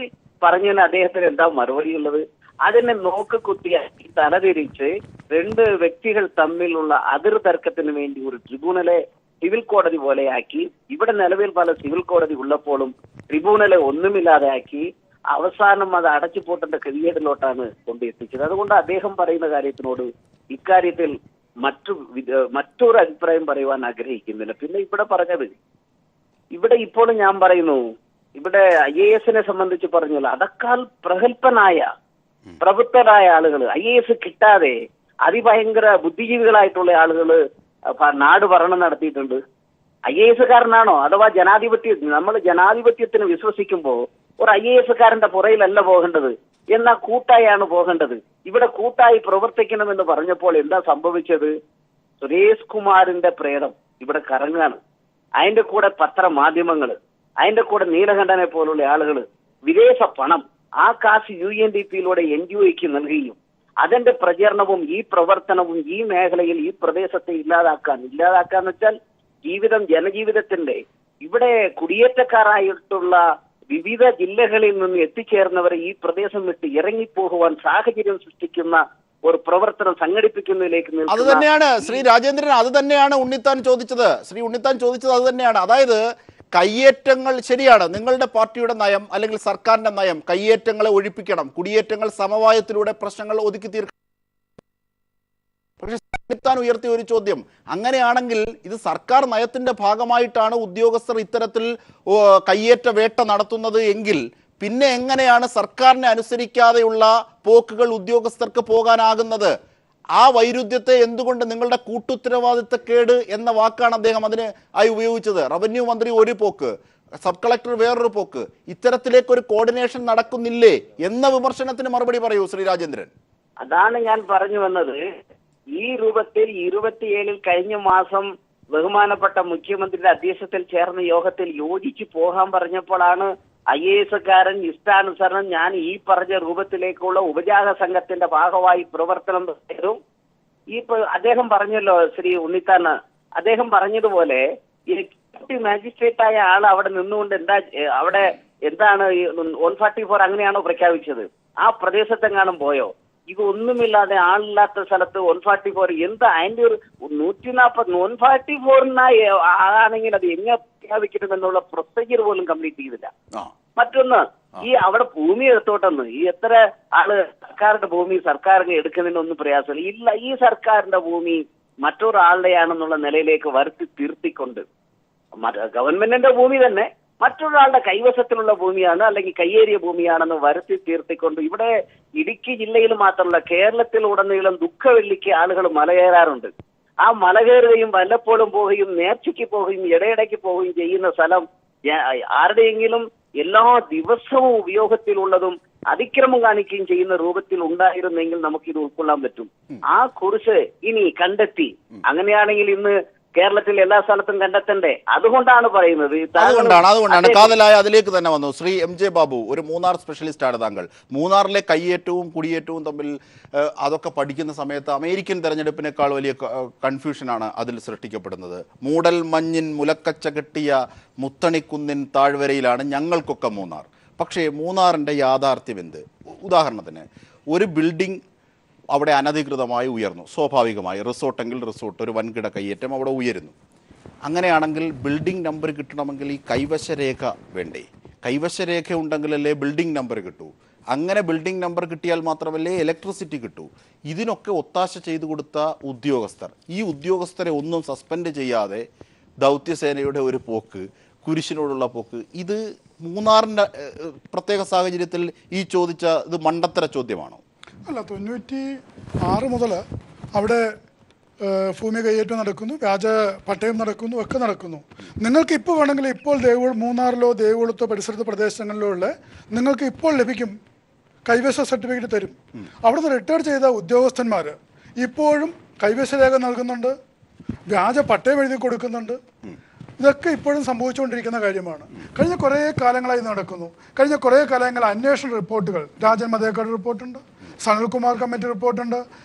[SPEAKER 3] പറഞ്ഞതിന് അദ്ദേഹത്തിന് എന്താ മറുപടി ഉള്ളത്? അതിനെ നോക്കുകുത്തിയാക്കി തലതിരിച്ച് 2 വ്യക്തികൾ തമ്മിലുള്ള അതിർതർക്കത്തിന് വേണ്ടി ഒരു ട്രിബ്യൂണലെ സിവിൽ കോടതി പോലെയാക്കി. ഇവിടെ നിലവിൽ പല സിവിൽ കോടതി ഉള്ളപ്പോഴും ട്രിബ്യൂണലെ ഒന്നുമില്ലാതെ ആക്കി അവസാനം അത് അടച്ചുപൂട്ടേണ്ട ഗതികേടിലോട്ടാണ് കൊണ്ടെത്തിച്ചത്. അതുകൊണ്ട് അദ്ദേഹം പറയുന്ന കാര്യത്തിനോട് ഇക്കാര്യത്തിൽ മറ്റൊരു അഭിപ്രായം പറയുവാൻ ആഗ്രഹിക്കുന്നില്ല. പിന്നെ ഇവിടെ പറഞ്ഞത്, ഇവിടെ ഇപ്പോൾ ഞാൻ പറയുന്നു, ഇവിടെ IAS സംബന്ധിച്ച് പറഞ്ഞല്ലോ, അതേക്കാൾ പ്രഗത്ഭനായ പ്രബുദ്ധരായ ആളുകൾ, IAS കിട്ടാതെ അതിഭയങ്കര ബുദ്ധിജീവികളായിട്ടുള്ള ആളുകൾ നാട് ഭരണം നടത്തിയിട്ടുണ്ട്. IAS കാരനാണോ? അഥവാ നമ്മൾ ജനാധിപത്യത്തിന് വിശ്വസിക്കുമ്പോൾ ഒരു IAS കാരന്റെ പുറയിലല്ല പോകേണ്ടത്, എന്നാൽ കൂട്ടായാണ് പോകേണ്ടത്. ഇവിടെ കൂട്ടായി പ്രവർത്തിക്കണമെന്ന് പറഞ്ഞപ്പോൾ എന്താ സംഭവിച്ചത്? സുരേഷ് കുമാറിന്റെ പ്രേതം ഇവിടെ കറങ്ങാണ്. അതിന്റെ കൂടെ പത്രമാധ്യമങ്ങള്, അതിന്റെ കൂടെ നീലകണ്ഠനെ പോലുള്ള ആളുകൾ, വിദേശ പണം, ആ കാശ് UNDP-യിലൂടെ NGO-യ്ക്ക് നൽകുകയും അതിന്റെ പ്രചരണവും ഈ പ്രവർത്തനവും ഈ മേഖലയിൽ ഈ പ്രദേശത്തെ ഇല്ലാതാക്കാന്ന് വെച്ചാൽ ജനജീവിതത്തിന്റെ ഇവിടെ കുടിയേറ്റക്കാരായിട്ടുള്ള വിവിധ ജില്ലകളിൽ നിന്ന് എത്തിച്ചേർന്നവരെ ഈ പ്രദേശം വിട്ട് ഇറങ്ങിപ്പോകുവാൻ സാഹചര്യം സൃഷ്ടിക്കുന്ന ഒരു പ്രവർത്തനം സംഘടിപ്പിക്കുന്നതിലേക്ക്
[SPEAKER 1] അത് തന്നെയാണ് ശ്രീ രാജേന്ദ്രൻ, അത് തന്നെയാണ് ഉണ്ണിത്താൻ ചോദിച്ചത്. അത് തന്നെയാണ്. അതായത് കയ്യേറ്റങ്ങൾ ശരിയാണ്, നിങ്ങളുടെ പാർട്ടിയുടെ നയം അല്ലെങ്കിൽ സർക്കാരിന്റെ നയം കയ്യേറ്റങ്ങളെ ഒഴിപ്പിക്കണം, കുടിയേറ്റങ്ങൾ സമവായത്തിലൂടെ പ്രശ്നങ്ങൾ ഒതുക്കി തീർക്കണം. പക്ഷെ ഉണ്ണിത്താൻ ഉയർത്തിയ ഒരു ചോദ്യം, അങ്ങനെയാണെങ്കിൽ ഇത് സർക്കാർ നയത്തിന്റെ ഭാഗമായിട്ടാണ് ഉദ്യോഗസ്ഥർ ഇത്തരത്തിൽ കയ്യേറ്റ വേട്ട നടത്തുന്നത് എങ്കിൽ പിന്നെ എങ്ങനെയാണ് സർക്കാരിനെ അനുസരിക്കാതെയുള്ള പോക്കുകൾ ഉദ്യോഗസ്ഥർക്ക് പോകാനാകുന്നത്? ആ വൈരുദ്ധ്യത്തെ എന്തുകൊണ്ട് നിങ്ങളുടെ കൂട്ടുത്തരവാദിത്തക്കേട് എന്ന വാക്കാണ് അദ്ദേഹം അതിന് ആയി ഉപയോഗിച്ചത്? റവന്യൂ മന്ത്രി ഒരു പോക്ക്, സബ് കളക്ടർ വേറൊരു പോക്ക്, ഇത്തരത്തിലേക്ക് ഒരു കോർഡിനേഷൻ നടക്കുന്നില്ലേ എന്ന വിമർശനത്തിന് മറുപടി പറയൂ ശ്രീ രാജേന്ദ്രൻ.
[SPEAKER 3] അതാണ് ഞാൻ പറഞ്ഞു വന്നത്. ഈ രൂപത്തിൽ 27-ൽ കഴിഞ്ഞ മാസം ബഹുമാനപ്പെട്ട മുഖ്യമന്ത്രിയുടെ അധ്യക്ഷതയിൽ ചേർന്ന യോഗത്തിൽ യോജിച്ചു പോകാൻ പറഞ്ഞപ്പോഴാണ് IAS-കാരൻ ഇഷ്ടാനുസരണം ഞാൻ ഈ പറഞ്ഞ രൂപത്തിലേക്കുള്ള ഉപജാത സംഘത്തിന്റെ ഭാഗമായി പ്രവർത്തനം ചെയ്തും അദ്ദേഹം പറഞ്ഞല്ലോ ശ്രീ ഉണ്ണിത്താൻ, അദ്ദേഹം പറഞ്ഞതുപോലെ ഈ മാജിസ്ട്രേറ്റായ ആൾ അവിടെ നിന്നുകൊണ്ട് എന്താണ് 144 അങ്ങനെയാണോ പ്രഖ്യാപിച്ചത്? ആ പ്രദേശത്തെങ്ങാനും പോയോ? ഇതൊന്നുമില്ലാതെ ആളില്ലാത്ത സ്ഥലത്ത് 144 എന്താ അതിന്റെ ഒരു 140 144 ആണെങ്കിൽ അത് എങ്ങനെ പ്രഖ്യാപിക്കണമെന്നുള്ള പ്രൊസീജിയർ പോലും കംപ്ലീറ്റ് ചെയ്തില്ല. മറ്റൊന്ന്, ഈ അവിടെ ഭൂമി എടുത്തോട്ടെന്ന് ഈ എത്ര ആള് സർക്കാരിന്റെ ഭൂമി സർക്കാരിന് എടുക്കുന്നതിനൊന്നും പ്രയാസമില്ല. ഇല്ല, ഈ സർക്കാരിന്റെ ഭൂമി മറ്റൊരാളുടെയാണെന്നുള്ള നിലയിലേക്ക് വരുത്തി തീർത്തിക്കൊണ്ട് ഗവൺമെന്റിന്റെ ഭൂമി തന്നെ മറ്റൊരാളുടെ കൈവശത്തിലുള്ള ഭൂമിയാണ് അല്ലെങ്കിൽ കയ്യേറിയ ഭൂമിയാണെന്ന് വരുത്തി തീർത്തിക്കൊണ്ട് ഇവിടെ ഇടുക്കി ജില്ലയിൽ മാത്രമല്ല കേരളത്തിലുടനീളം ദുഃഖവെള്ളിക്ക് ആളുകൾ മലകയറാറുണ്ട്. ആ മലകയറുകയും വല്ലപ്പോഴും പോവുകയും നേർച്ചയ്ക്ക് പോവുകയും ഇടയിടയ്ക്ക് പോവുകയും ചെയ്യുന്ന സ്ഥലം ആരുടെയെങ്കിലും എല്ലാ ദിവസവും ഉപയോഗത്തിലുള്ളതും അതിക്രമം കാണിക്കുകയും ചെയ്യുന്ന രൂപത്തിൽ ഉണ്ടായിരുന്നെങ്കിൽ നമുക്കിത് ഉൾക്കൊള്ളാൻ പറ്റും. ആ കുറിച്ച് ഇനി കണ്ടെത്തി അങ്ങനെയാണെങ്കിൽ ഇന്ന് കേരളത്തിൽ എല്ലാ സ്ഥലത്തും കണ്ടെത്തണ്ടേ? അതുകൊണ്ടാണ് പറയുന്നത്.
[SPEAKER 1] അതുകൊണ്ടാണ് കാതലായ അതിലേക്ക് തന്നെ വന്നു. ശ്രീ MJ ബാബു, ഒരു മൂന്നാർ സ്പെഷ്യലിസ്റ്റ് ആണ് താങ്കൾ. മൂന്നാറിലെ കയ്യേറ്റവും കുടിയേറ്റവും തമ്മിൽ അതൊക്കെ പഠിക്കുന്ന സമയത്ത് അമേരിക്കൻ തെരഞ്ഞെടുപ്പിനേക്കാൾ വലിയ കൺഫ്യൂഷനാണ് അതിൽ സൃഷ്ടിക്കപ്പെടുന്നത്. മൂടൽ മഞ്ഞിൻ മുലക്കച്ച കെട്ടിയ മുത്തണിക്കുന്നിൻ താഴ്വരയിലാണ് ഞങ്ങൾക്കൊക്കെ മൂന്നാർ. പക്ഷേ മൂന്നാറിൻ്റെ യാഥാർത്ഥ്യം എന്ത്? ഉദാഹരണത്തിന് ഒരു ബിൽഡിംഗ് അവിടെ അനധികൃതമായി ഉയർന്നു, സ്വാഭാവികമായി റിസോർട്ടെങ്കിൽ റിസോർട്ട്, ഒരു വൻകിട കയ്യേറ്റം അവിടെ ഉയരുന്നു. അങ്ങനെയാണെങ്കിൽ ബിൽഡിംഗ് നമ്പർ കിട്ടണമെങ്കിൽ ഈ കൈവശരേഖ വേണ്ടേ? കൈവശരേഖ ഉണ്ടെങ്കിലല്ലേ ബിൽഡിംഗ് നമ്പർ കിട്ടൂ. അങ്ങനെ ബിൽഡിംഗ് നമ്പർ കിട്ടിയാൽ മാത്രമല്ലേ ഇലക്ട്രിസിറ്റി കിട്ടൂ. ഇതിനൊക്കെ ഒത്താശ ചെയ്തു കൊടുത്ത ഉദ്യോഗസ്ഥർ, ഈ ഉദ്യോഗസ്ഥരെ ഒന്നും സസ്പെൻഡ് ചെയ്യാതെ ദൗത്യസേനയുടെ ഒരു പോക്ക്, കുരിശിനോടുള്ള പോക്ക്, ഇത് മൂന്നാറിൻ്റെ പ്രത്യേക സാഹചര്യത്തിൽ ഈ ചോദിച്ച ഇത് മണ്ടത്തര ചോദ്യമാണോ?
[SPEAKER 4] അല്ല, 96 മുതൽ അവിടെ ഭൂമി കയ്യേറ്റം നടക്കുന്നു, വ്യാജ പട്ടയം നടക്കുന്നു, ഒക്കെ നടക്കുന്നു. നിങ്ങൾക്ക് ഇപ്പോൾ വേണമെങ്കിൽ ഇപ്പോൾ മൂന്നാറിലോ ദേവികുളത്തോ പരിസരത്തെ പ്രദേശങ്ങളിലോ ഉള്ള നിങ്ങൾക്ക് ഇപ്പോൾ ലഭിക്കും, കൈവശ സർട്ടിഫിക്കറ്റ് തരും. അവിടുന്ന് റിട്ടയർ ചെയ്ത ഉദ്യോഗസ്ഥന്മാർ ഇപ്പോഴും കൈവശ രേഖ നൽകുന്നുണ്ട്, വ്യാജ പട്ടയം എഴുതി കൊടുക്കുന്നുണ്ട്. ഇതൊക്കെ ഇപ്പോഴും സംഭവിച്ചുകൊണ്ടിരിക്കുന്ന കാര്യമാണ്. കഴിഞ്ഞ കുറേ കാലങ്ങളായി നടക്കുന്നു. കഴിഞ്ഞ കുറേ കാലങ്ങൾ അന്വേഷണ റിപ്പോർട്ടുകൾ, രാജൻ മതേക്കർ റിപ്പോർട്ടുണ്ട്, സനൽകുമാർ കമ്മിറ്റി റിപ്പോർട്ടുണ്ട്,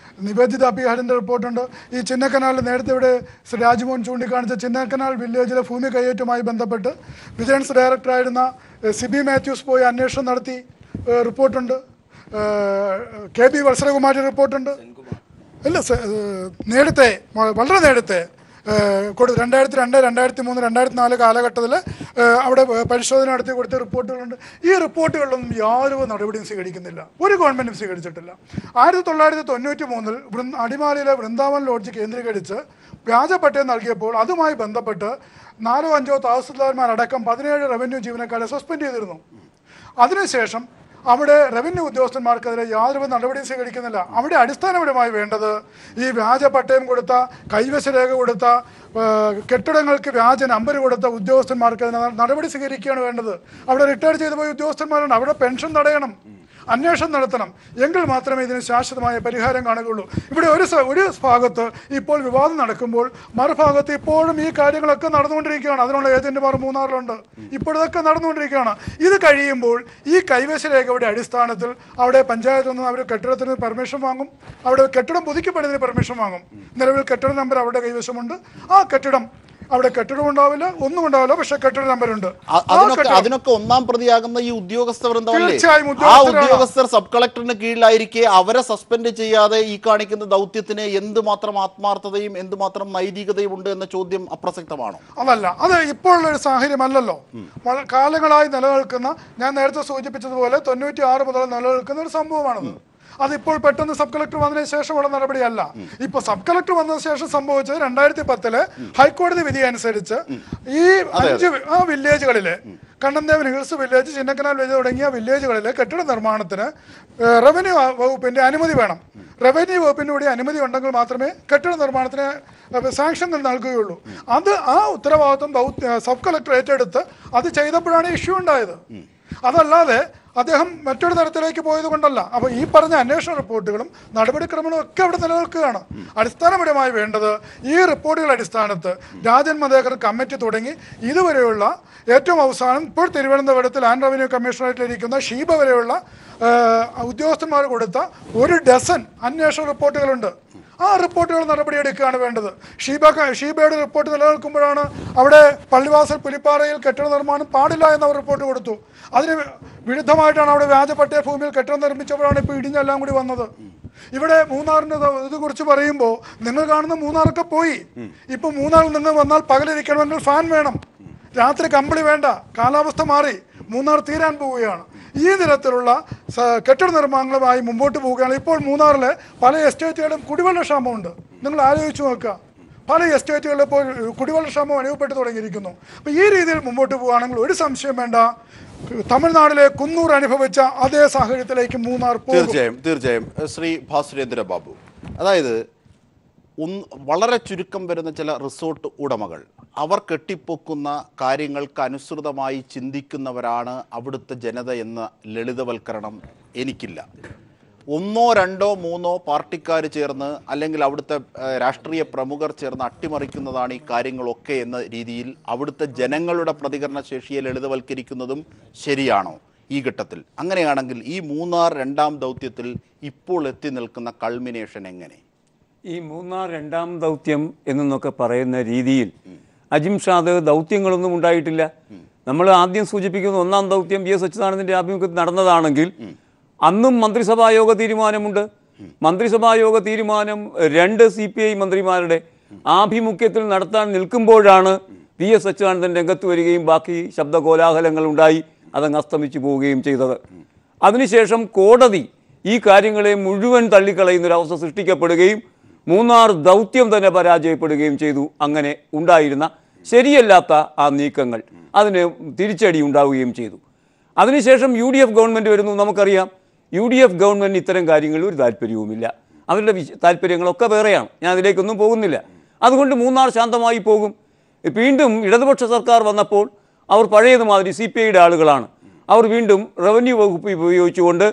[SPEAKER 4] നിവേദിത ബിഹാരിൻ്റെ റിപ്പോർട്ടുണ്ട്. ഈ ചിന്നക്കനാലിൽ നേരത്തെ ഇവിടെ ശ്രീ രാജ്മോഹൻ ചൂണ്ടിക്കാണിച്ച ചിന്നക്കനാൽ വില്ലേജിലെ ഭൂമി കയ്യേറ്റവുമായി ബന്ധപ്പെട്ട് വിജിലൻസ് ഡയറക്ടറായിരുന്ന സിബി മാത്യൂസ് പോയി അന്വേഷണം നടത്തി റിപ്പോർട്ടുണ്ട്. KB വത്സരകുമാരി റിപ്പോർട്ടുണ്ട്. അല്ല, നേരത്തെ വളരെ നേരത്തെ 2002, 2003, 2004 കാലഘട്ടത്തിൽ അവിടെ പരിശോധന നടത്തി കൊടുത്ത റിപ്പോർട്ടുകളുണ്ട്. ഈ റിപ്പോർട്ടുകളിലൊന്നും യാതൊരു നടപടിയും സ്വീകരിക്കുന്നില്ല, ഒരു ഗവൺമെൻറ്റും സ്വീകരിച്ചിട്ടില്ല. 1993 അടിമാലിയിലെ വൃന്ദാവൻ ലോഡ്ജ് കേന്ദ്രീകരിച്ച് വ്യാജ പട്ടയം നൽകിയപ്പോൾ അതുമായി ബന്ധപ്പെട്ട് 4-5 തഹസിൽദാർമാരടക്കം 17 റവന്യൂ ജീവനക്കാരെ സസ്പെൻഡ് ചെയ്തിരുന്നു. അതിനുശേഷം അവിടെ റവന്യൂ ഉദ്യോഗസ്ഥന്മാർക്കെതിരെ യാതൊരു നടപടിയും സ്വീകരിക്കുന്നില്ല. അവിടെ അടിസ്ഥാനപരമായി വേണ്ടത് ഈ വ്യാജ പട്ടയം കൊടുത്ത, കൈവശ രേഖ കൊടുത്ത, കെട്ടിടങ്ങൾക്ക് വ്യാജ നമ്പർ കൊടുത്ത ഉദ്യോഗസ്ഥന്മാർക്ക് നടപടി സ്വീകരിക്കുകയാണ് വേണ്ടത്. അവിടെ റിട്ടയർ ചെയ്തു പോയ ഉദ്യോഗസ്ഥന്മാരാണ്. അവിടെ പെൻഷൻ തടയണം. അന്വേഷണം നടത്തണം. എങ്കിൽ മാത്രമേ ഇതിന് ശാശ്വതമായ പരിഹാരം കാണുകയുള്ളൂ. ഇവിടെ ഒരു ഭാഗത്ത് ഇപ്പോൾ വിവാദം നടക്കുമ്പോൾ മറുഭാഗത്ത് ഇപ്പോഴും ഈ കാര്യങ്ങളൊക്കെ നടന്നുകൊണ്ടിരിക്കുകയാണ്. അതിനുള്ള ഏജന്റുമാർ മൂന്നാറിലുണ്ട്. ഇപ്പോഴതൊക്കെ നടന്നുകൊണ്ടിരിക്കുകയാണ്. ഇത് കഴിയുമ്പോൾ ഈ കൈവശ രേഖയുടെ അടിസ്ഥാനത്തിൽ അവിടെ പഞ്ചായത്തിൽ നിന്ന് അവർ കെട്ടിടത്തിന് പെർമിഷൻ വാങ്ങും. അവിടെ കെട്ടിടം പുതുക്കിപ്പണിതിന് പെർമിഷൻ വാങ്ങും. നിലവിൽ കെട്ടിട നമ്പർ അവരുടെ കൈവശമുണ്ട്. ആ കെട്ടിടം അവിടെ കെട്ടിടം ഉണ്ടാവില്ല, ഒന്നും ഉണ്ടാവില്ല, പക്ഷെ കെട്ടിട നമ്പറുണ്ട്.
[SPEAKER 1] അതിനൊക്കെ ഒന്നാം പ്രതിയാകുന്ന ഈ ഉദ്യോഗസ്ഥ വൃന്ദമല്ലേ?
[SPEAKER 4] തീർച്ചയായും
[SPEAKER 1] ആ ഉദ്യോഗസ്ഥർ സബ് കളക്ടറിന് കീഴിലായിരിക്കെ അവരെ സസ്പെൻഡ് ചെയ്യാതെ ഈ കാണിക്കുന്ന ദൗത്യത്തിന് എന്തുമാത്രം ആത്മാർത്ഥതയും എന്തുമാത്രം നൈതികതയും ഉണ്ട് എന്ന ചോദ്യം അപ്രസക്തമാണോ?
[SPEAKER 4] അതല്ല, അത് ഇപ്പോഴുള്ള ഒരു സാഹചര്യമല്ലല്ലോ. കാലങ്ങളായി നിലനിൽക്കുന്ന, ഞാൻ നേരത്തെ സൂചിപ്പിച്ചതുപോലെ 96 മുതൽ നിലനിൽക്കുന്ന ഒരു സംഭവമാണത്. അതിപ്പോൾ പെട്ടെന്ന് സബ് കളക്ടർ വന്നതിന് ശേഷമുള്ള നടപടിയല്ല. ഇപ്പൊ സബ് കളക്ടർ വന്നതിന് ശേഷം സംഭവിച്ചത് 2010 ഹൈക്കോടതി വിധി അനുസരിച്ച് ഈ 5 വില്ലേജുകളിലെ Kannan Devan hills village, Chinnakanal village തുടങ്ങിയ വില്ലേജുകളിലെ കെട്ടിട നിർമ്മാണത്തിന് റവന്യൂ വകുപ്പിന്റെ അനുമതി വേണം. റവന്യൂ വകുപ്പിന്റെ കൂടി അനുമതി ഉണ്ടെങ്കിൽ മാത്രമേ കെട്ടിട നിർമ്മാണത്തിന് സാങ്ഷൻ നൽകുകയുള്ളൂ. ആ ഉത്തരവാദിത്വം സബ് കളക്ടർ ഏറ്റെടുത്ത് അത് ചെയ്തപ്പോഴാണ് ഇഷ്യൂ ഉണ്ടായത്. അതല്ലാതെ അദ്ദേഹം മറ്റൊരു തരത്തിലേക്ക് പോയത് കൊണ്ടല്ല. അപ്പോൾ ഈ പറഞ്ഞ അന്വേഷണ റിപ്പോർട്ടുകളും നടപടിക്രമങ്ങളും ഒക്കെ അവിടെ നിലനിൽക്കുകയാണ്. അടിസ്ഥാനപരമായി വേണ്ടത് ഈ റിപ്പോർട്ടുകളുടെ അടിസ്ഥാനത്ത് രാജൻ മതേക്കർ കമ്മിറ്റി തുടങ്ങി ഇതുവരെയുള്ള ഏറ്റവും അവസാനം ഇപ്പോൾ തിരുവനന്തപുരത്ത് ലാൻഡ് റവന്യൂ കമ്മീഷണറേറ്റിലിരിക്കുന്ന ഷീബ വരെയുള്ള ഉദ്യോഗസ്ഥന്മാർ കൊടുത്ത 1 ഡസൻ അന്വേഷണ റിപ്പോർട്ടുകളുണ്ട്. ആ റിപ്പോർട്ടുകൾ നടപടിയെടുക്കുകയാണ് വേണ്ടത്. ഷീബയുടെ റിപ്പോർട്ട് നിലനിൽക്കുമ്പോഴാണ് അവിടെ പള്ളിവാസൽ പുലിപ്പാറയിൽ കെട്ടിട നിർമ്മാണം പാടില്ല എന്നവർ റിപ്പോർട്ട് കൊടുത്തു. അതിന് വിരുദ്ധമായിട്ടാണ് അവിടെ വ്യാജപട്ടയ ഭൂമിയിൽ കെട്ടിടം നിർമ്മിച്ചപ്പോഴാണ് ഇപ്പോൾ ഇടിഞ്ഞെല്ലാം കൂടി വന്നത്. ഇവിടെ മൂന്നാറിന്റെ ഇത് കുറിച്ച് പറയുമ്പോൾ നിങ്ങൾ കാണുന്ന മൂന്നാറൊക്കെ പോയി. ഇപ്പൊ മൂന്നാറിൽ നിങ്ങൾ വന്നാൽ പകലിരിക്കണമെങ്കിൽ ഫാൻ വേണം, രാത്രി കമ്പിളി വേണ്ട. കാലാവസ്ഥ മാറി, മൂന്നാർ തീരാൻ പോവുകയാണ്. ഈ തരത്തിലുള്ള കെട്ടിട നിർമ്മാണങ്ങളുമായി മുമ്പോട്ട് പോവുകയാണ്. ഇപ്പോൾ മൂന്നാറിലെ പല എസ്റ്റേറ്റുകളും കുടിവെള്ള ക്ഷാമമുണ്ട്. നിങ്ങൾ ആലോചിച്ച് നോക്കുക, പല എസ്റ്റേറ്റുകളിൽ ഇപ്പോൾ കുടിവെള്ള ക്ഷാമം അനുഭവപ്പെട്ടു തുടങ്ങിയിരിക്കുന്നു. അപ്പോൾ ഈ രീതിയിൽ മുമ്പോട്ട് പോവുകയാണെങ്കിൽ ഒരു സംശയം വേണ്ട, തമിഴ്നാട്ടിലെ കുന്നൂർ അനുഭവിച്ച അതേ സാഹചര്യത്തിലേക്ക് മൂന്നാർ പോകും.
[SPEAKER 1] തീർച്ചയായും. ശ്രീ ഭാസുരേന്ദ്ര ബാബു, അതായത് വളരെ ചുരുക്കം വരുന്ന ചില റിസോർട്ട് ഉടമകൾ അവർ കെട്ടിപ്പൊക്കുന്ന കാര്യങ്ങൾക്ക് അനുസൃതമായി ചിന്തിക്കുന്നവരാണ് അവിടുത്തെ ജനത എന്ന ലളിതവൽക്കരണം എനിക്കില്ല. 1, 2, 3 പാർട്ടിക്കാർ ചേർന്ന് അല്ലെങ്കിൽ അവിടുത്തെ രാഷ്ട്രീയ പ്രമുഖർ ചേർന്ന് അട്ടിമറിക്കുന്നതാണ് ഈ കാര്യങ്ങളൊക്കെ എന്ന രീതിയിൽ അവിടുത്തെ ജനങ്ങളുടെ പ്രതികരണ ശേഷിയെ ലളിതവൽക്കരിക്കുന്നതും ശരിയാണോ ഈ ഘട്ടത്തിൽ? അങ്ങനെയാണെങ്കിൽ ഈ മൂന്നാർ 2ാം ദൗത്യത്തിൽ ഇപ്പോൾ എത്തി നിൽക്കുന്ന കൾമിനേഷൻ എങ്ങനെ?
[SPEAKER 5] ഈ മൂന്നാർ 2ാം ദൗത്യം എന്നൊക്കെ പറയുന്ന രീതിയിൽ അജിംഷാദ് ദൗത്യങ്ങളൊന്നും ഉണ്ടായിട്ടില്ല. നമ്മൾ ആദ്യം സൂചിപ്പിക്കുന്ന 1ാം ദൗത്യം VS അച്യുതാനന്ദൻ്റെ ആഭിമുഖ്യത്തിൽ നടന്നതാണെങ്കിൽ അന്നും മന്ത്രിസഭായോഗ തീരുമാനമുണ്ട്. മന്ത്രിസഭായോഗ തീരുമാനം 2 CPI മന്ത്രിമാരുടെ ആഭിമുഖ്യത്തിൽ നടത്താൻ നിൽക്കുമ്പോഴാണ് VS അച്യുതാനന്ദൻ രംഗത്ത് വരികയും ബാക്കി ശബ്ദകോലാഹലങ്ങൾ ഉണ്ടായി അതങ്ങ് അസ്തമിച്ചു പോവുകയും ചെയ്തത്. അതിനുശേഷം കോടതി ഈ കാര്യങ്ങളെ മുഴുവൻ തള്ളിക്കളയുന്നൊരവസ്ഥ സൃഷ്ടിക്കപ്പെടുകയും മൂന്നാർ ദൗത്യം തന്നെ പരാജയപ്പെടുകയും ചെയ്തു. അങ്ങനെ ഉണ്ടായിരുന്ന ശരിയല്ലാത്ത ആ നീക്കങ്ങൾ അതിന് തിരിച്ചടി ഉണ്ടാവുകയും ചെയ്തു. അതിനുശേഷം UDF ഗവൺമെൻറ് വരുന്നു. നമുക്കറിയാം UDF ഗവൺമെൻറ് ഇത്തരം കാര്യങ്ങളിൽ ഒരു താല്പര്യവുമില്ല. അവരുടെ താല്പര്യങ്ങളൊക്കെ വേറെയാണ്. ഞാൻ അതിലേക്കൊന്നും പോകുന്നില്ല. അതുകൊണ്ട് മൂന്നാർ ശാന്തമായി പോകും. വീണ്ടും ഇടതുപക്ഷ സർക്കാർ വന്നപ്പോൾ അവർ പഴയതുമാതിരി CPIയുടെ ആളുകളാണ്. അവർ വീണ്ടും റവന്യൂ വകുപ്പ് ഉപയോഗിച്ചുകൊണ്ട്